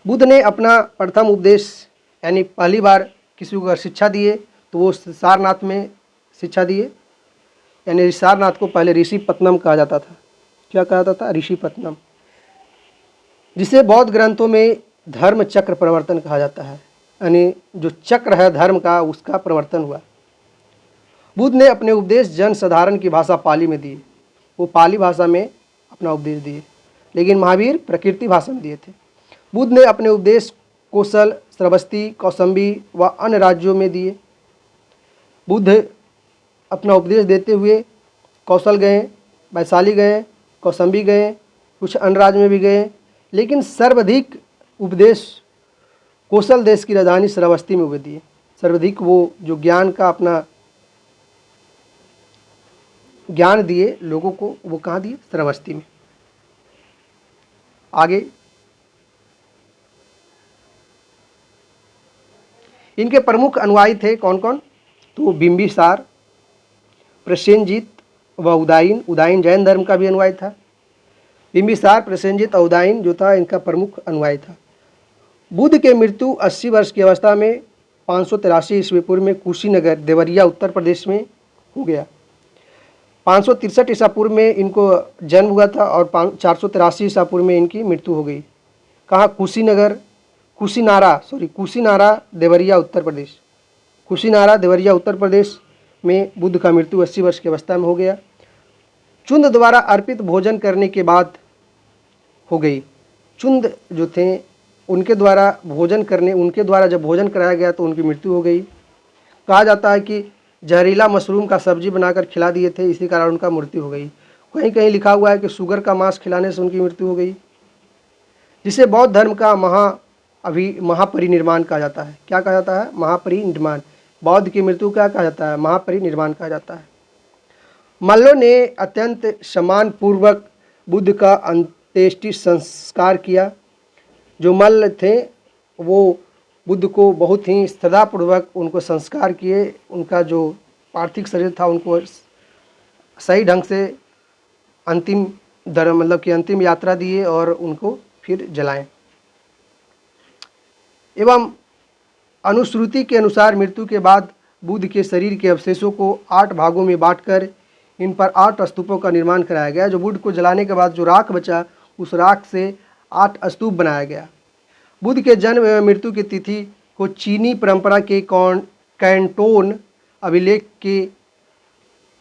बुद्ध ने अपना प्रथम उपदेश यानी पहली बार किसी को अगर शिक्षा दिए तो वो सारनाथ में शिक्षा दिए। यानी सारनाथ को पहले ऋषिपत्तनम कहा जाता था। क्या कहा जाता था? ऋषिपत्तनम, जिसे बौद्ध ग्रंथों में धर्म चक्र प्रवर्तन कहा जाता है। यानी जो चक्र है धर्म का, उसका प्रवर्तन हुआ। बुद्ध ने अपने उपदेश जन साधारण की भाषा पाली में दिए। वो पाली भाषा में अपना उपदेश दिए, लेकिन महावीर प्रकृति भाषा में दिए थे। बुद्ध ने अपने उपदेश कोसल, श्रावस्ती, कौसंबी व अन्य राज्यों में दिए। बुद्ध अपना उपदेश देते हुए कौशल गए, वैशाली गए, कौसंबी गए, कुछ अन्य राज्य में भी गए, लेकिन सर्वाधिक उपदेश कौशल देश की राजधानी श्रावस्ती में हुए दिए। सर्वाधिक वो जो ज्ञान का अपना ज्ञान दिए लोगों को, वो कहाँ दिए? श्रावस्ती में। आगे इनके प्रमुख अनुयायी थे कौन कौन? तो बिंबिसार, प्रसेनजीत व उदायन। उदायन जैन धर्म का भी अनुयायी था। बिंबिसार, प्रसेनजीत और उदायन जो था, इनका प्रमुख अनुयायी था। बुद्ध के मृत्यु 80 वर्ष की अवस्था में 583 ईस्वी पूर्व में कुशीनगर, देवरिया, उत्तर प्रदेश में हो गया। 563 ईसा पूर्व में इनको जन्म हुआ था और 483 ईसा पूर्व में इनकी मृत्यु हो गई। कहाँ? कुशीनारा, देवरिया, उत्तर प्रदेश। कुशीनारा, देवरिया, उत्तर प्रदेश में बुद्ध का मृत्यु 80 वर्ष की अवस्था में हो गया। चुंद द्वारा अर्पित भोजन करने के बाद हो गई। चुंद जो थे उनके द्वारा जब भोजन कराया गया तो उनकी मृत्यु हो गई। कहा जाता है कि जहरीला मशरूम का सब्जी बनाकर खिला दिए थे, इसी कारण उनका मृत्यु हो गई। कहीं कहीं लिखा हुआ है कि शुगर का मांस खिलाने से उनकी मृत्यु हो गई, जिसे बौद्ध धर्म का महापरिनिर्वाण कहा जाता है। क्या कहा जाता है? महापरिनिर्वाण। बौद्ध की मृत्यु क्या कहा जाता है? महापरिनिर्वाण कहा जाता है। मल्लों ने अत्यंत सम्मानपूर्वक बुद्ध का अंत्येष्टि संस्कार किया। जो मल्ल थे वो बुद्ध को बहुत ही श्रद्धापूर्वक उनको संस्कार किए। उनका जो पार्थिव शरीर था उनको सही ढंग से अंतिम यात्रा दिए और उनको फिर जलाएं। एवं अनुश्रुति के अनुसार मृत्यु के बाद बुद्ध के शरीर के अवशेषों को 8 भागों में बांटकर इन पर 8 स्तूपों का निर्माण कराया गया। जो बुद्ध को जलाने के बाद जो राख बचा, उस राख से 8 स्तूप बनाया गया। बुद्ध के जन्म एवं मृत्यु की तिथि को चीनी परंपरा के कैंटोन अभिलेख के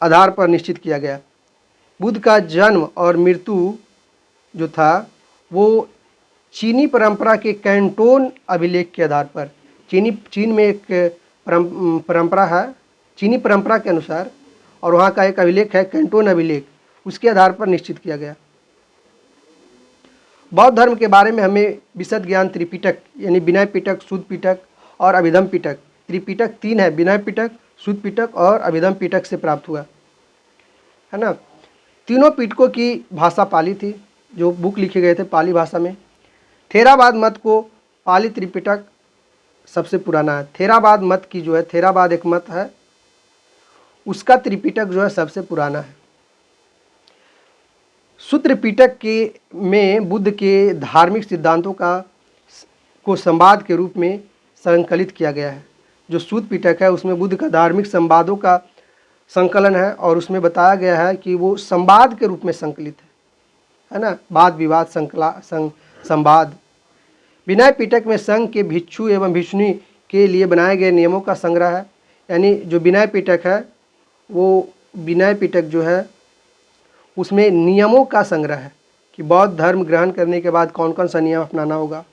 आधार पर निश्चित किया गया। बुद्ध का जन्म और मृत्यु जो था वो चीनी परंपरा के कैंटोन अभिलेख के आधार पर, चीन में एक परंपरा है चीनी परंपरा के अनुसार, और वहाँ का एक अभिलेख है कैंटोन अभिलेख, उसके आधार पर निश्चित किया गया। बौद्ध धर्म के बारे में हमें विशद ज्ञान त्रिपिटक यानी विनय पिटक, शुद्ध पिटक और अभिधम पिटक, त्रिपिटक 3 है, विनय पिटक, शुद्ध पिटक और अभिधम पिटक से प्राप्त हुआ है ना। तीनों पिटकों की भाषा पाली थी, जो बुक लिखे गए थे पाली भाषा में। थेरावाद मत को पाली त्रिपिटक सबसे पुराना है। थेरावाद मत की जो है, थेरावाद एक मत है, उसका त्रिपिटक जो है सबसे पुराना है। सूत्र पिटक के में बुद्ध के धार्मिक सिद्धांतों को संवाद के रूप में संकलित किया गया है। जो सूत्र पिटक है उसमें बुद्ध का धार्मिक संवादों का संकलन है और उसमें बताया गया है कि वो संवाद के रूप में संकलित है ना, वाद विवाद संवाद। विनय पिटक में संघ के भिक्षु एवं भिक्षुणी के लिए बनाए गए नियमों का संग्रह है। यानी जो विनय पिटक है वो विनय पिटक जो है उसमें नियमों का संग्रह है कि बौद्ध धर्म ग्रहण करने के बाद कौन कौन सा नियम अपनाना होगा,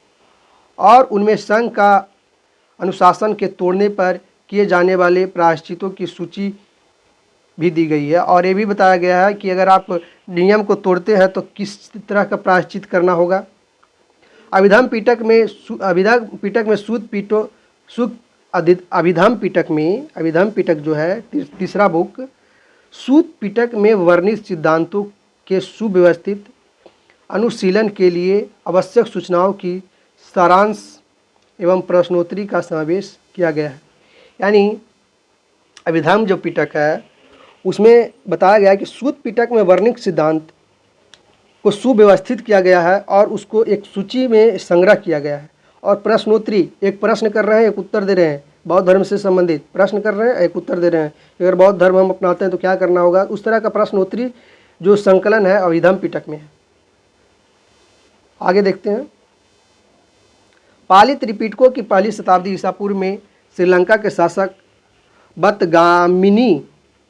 और उनमें संघ का अनुशासन के तोड़ने पर किए जाने वाले प्रायश्चितों की सूची भी दी गई है। और ये भी बताया गया है कि अगर आप नियम को तोड़ते हैं तो किस तरह का प्रायश्चित करना होगा। अभिधम पिटक में अभिधम पिटक जो है तीसरा बुक, सूत पिटक में वर्णित सिद्धांतों के सुव्यवस्थित अनुशीलन के लिए आवश्यक सूचनाओं की सारांश एवं प्रश्नोत्तरी का समावेश किया गया है। यानी अभिधम जो पिटक है उसमें बताया गया है कि सूत पिटक में वर्णित सिद्धांत को सुव्यवस्थित किया गया है और उसको एक सूची में संग्रह किया गया है। और प्रश्नोत्तरी, एक प्रश्न कर रहे हैं एक उत्तर दे रहे हैं, बौद्ध धर्म से संबंधित प्रश्न कर रहे हैं एक उत्तर दे रहे हैं, अगर बौद्ध धर्म हम अपनाते हैं तो क्या करना होगा, उस तरह का प्रश्नोत्तरी जो संकलन है अभिधम पिटक में है। आगे देखते हैं। पाली त्रिपिटकों की पहली शताब्दी ईसा पूर्व में श्रीलंका के शासक बतगामिनी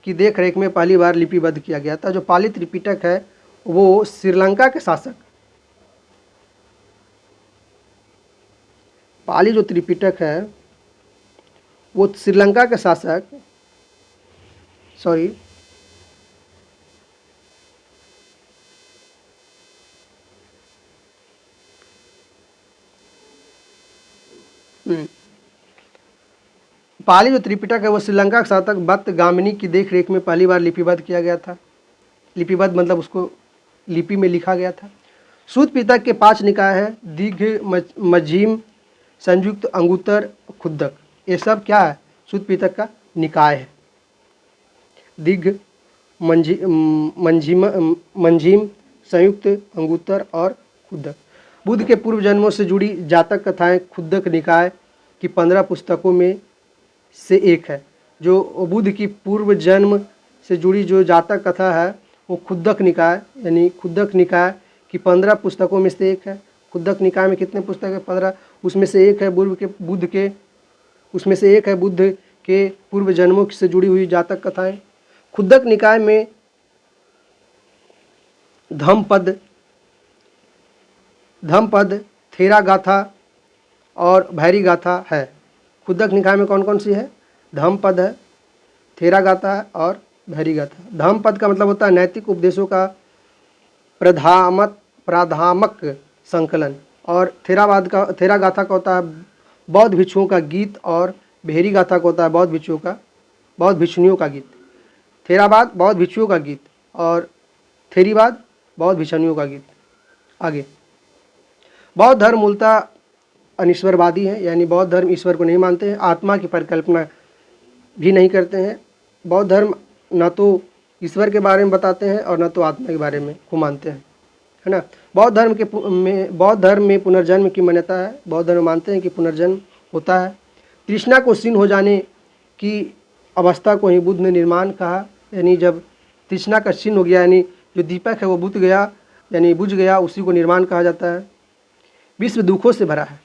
की देखरेख में पहली बार लिपिबद्ध किया गया था। जो पाली त्रिपिटक है वो श्रीलंका के शासक, पाली जो त्रिपिटक है वो श्रीलंका के शासक पाली जो त्रिपिटक है वो श्रीलंका के शासक बतगामिनी की देखरेख में पहली बार लिपिबद्ध किया गया था। लिपिबद्ध मतलब उसको लिपि में लिखा गया था। सूत पिटक के 5 निकाय है, दीघ, मझिम, संयुक्त, अंगुत्तर, खुद्दक। ये सब क्या है, सूत पिटक का निकाय है। दीघ, मंझिम, संयुक्त, अंगुत्तर और खुद्दक। बुद्ध के पूर्व जन्मों से जुड़ी जातक कथाएं खुद्दक निकाय की 15 पुस्तकों में से एक है। जो बुद्ध की पूर्व जन्म से जुड़ी जो जातक कथा है वो खुद्दक निकाय यानी खुद्दक निकाय की 15 पुस्तकों में से एक है। खुद्दक निकाय में कितने पुस्तक है, 15। उसमें से एक है बुद्ध के पूर्व जन्मों से जुड़ी हुई जातक कथाएं। खुद्दक निकाय में धम्मपद, थेरा गाथा और भैरी गाथा है। खुद्दक निकाय में कौन कौन सी है, धम्मपद है, थेरा गाथा है और भैरी गाथा। धम्मपद का मतलब होता है नैतिक उपदेशों का प्राधामक संकलन, और थेरा गाथा का होता है बौद्ध भिक्षुओं का गीत, और भैरी गाथा का होता है बौद्ध भिक्षुणियों का गीत। थेरावाद बौद्ध भिक्षुओं का गीत और थेरीवाद बौद्ध भिक्षुणियों का गीत। आगे, बौद्ध धर्म मूलतः अनिश्वरवादी है, यानी बौद्ध धर्म ईश्वर को नहीं मानते हैं, आत्मा की परिकल्पना भी नहीं करते हैं। बौद्ध धर्म न तो ईश्वर के बारे में बताते हैं और न तो आत्मा के बारे में को मानते हैं, है ना। बौद्ध धर्म में पुनर्जन्म की मान्यता है। बौद्ध धर्म मानते हैं कि पुनर्जन्म होता है। तृष्णा को क्षीण हो जाने की अवस्था को ही बुद्ध ने निर्माण कहा, यानी जब तृष्णा का क्षीण हो गया, यानी जो दीपक है वो बुझ गया, उसी को निर्माण कहा जाता है। विश्व दुखों से भरा है।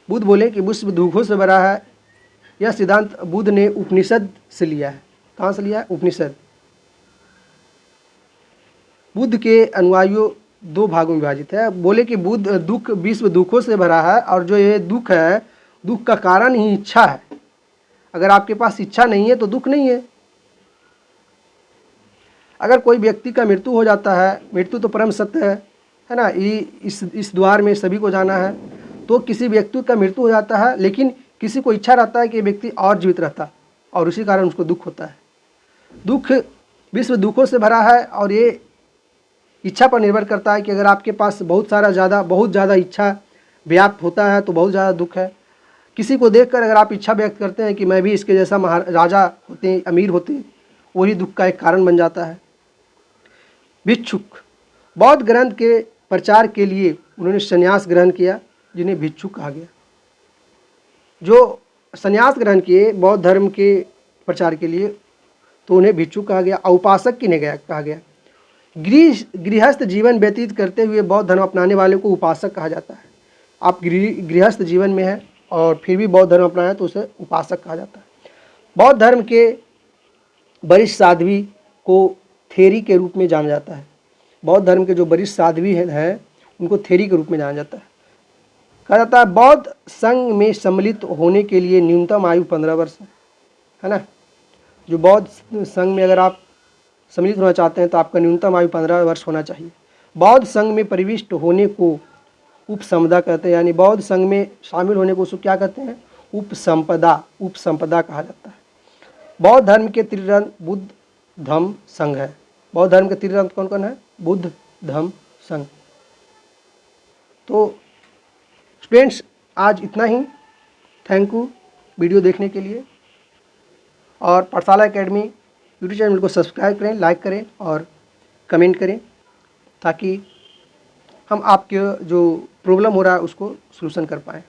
बुद्ध बोले कि विश्व दुखों से भरा है। यह सिद्धांत बुद्ध ने उपनिषद से लिया है। कहाँ से लिया है, उपनिषद। बुद्ध के अनुयायियों 2 भागों में विभाजित है। बोले कि विश्व दुखों से भरा है, और जो ये दुख है, दुख का कारण ही इच्छा है। अगर आपके पास इच्छा नहीं है तो दुख नहीं है। अगर कोई व्यक्ति का मृत्यु हो जाता है, मृत्यु तो परम सत्य है ना, इस द्वार में सभी को जाना है, तो किसी व्यक्ति का मृत्यु हो जाता है, लेकिन किसी को इच्छा रहता है कि व्यक्ति और जीवित रहता, और उसी कारण उसको दुख होता है। दुख विश्व दुखों से भरा है, और ये इच्छा पर निर्भर करता है कि अगर आपके पास बहुत ज़्यादा इच्छा व्याप्त होता है तो बहुत ज़्यादा दुख है। किसी को देखकर अगर आप इच्छा व्यक्त करते हैं कि मैं भी इसके जैसा महाराजा होते, अमीर होते, वही दुख का एक कारण बन जाता है। भिक्षुक बौद्ध ग्रंथ के प्रचार के लिए उन्होंने संन्यास ग्रहण किया, जिन्हें भिक्षु कहा गया। जो संन्यास ग्रहण किए बौद्ध धर्म के प्रचार के लिए, तो उन्हें भिक्षु कहा गया। उपासक किन्हें कहा गया? गृहस्थ जीवन व्यतीत करते हुए बौद्ध धर्म अपनाने वाले को उपासक कहा जाता है। आप गृहस्थ जीवन में हैं और फिर भी बौद्ध धर्म अपनाया तो उसे उपासक कहा जाता है। बौद्ध धर्म के वरिष्ठ साध्वी को थेरी के रूप में जाना जाता है। बौद्ध धर्म के जो वरिष्ठ साध्वी हैं उनको थेरी के रूप में जाना जाता है। कहा जाता है बौद्ध संघ में सम्मिलित होने के लिए न्यूनतम आयु 15 वर्ष है ना। जो बौद्ध संघ में अगर आप सम्मिलित होना चाहते हैं तो आपका न्यूनतम आयु 15 वर्ष होना चाहिए। बौद्ध संघ में प्रविष्ट होने को उपसंपदा कहते हैं, यानी बौद्ध संघ में शामिल होने को उसको क्या कहते हैं? उपसंपदा कहा जाता है। बौद्ध धर्म के त्रिरत्न बुद्ध धम्म संघ है। बौद्ध धर्म के त्रिरत्न कौन कौन है? बुद्ध धम्म संघ। तो स्टूडेंट्स आज इतना ही। थैंक यू वीडियो देखने के लिए। और पाठशाला एकेडमी यूट्यूब चैनल को सब्सक्राइब करें, लाइक करें और कमेंट करें, ताकि हम आपके जो प्रॉब्लम हो रहा है उसको सलूशन कर पाएँ।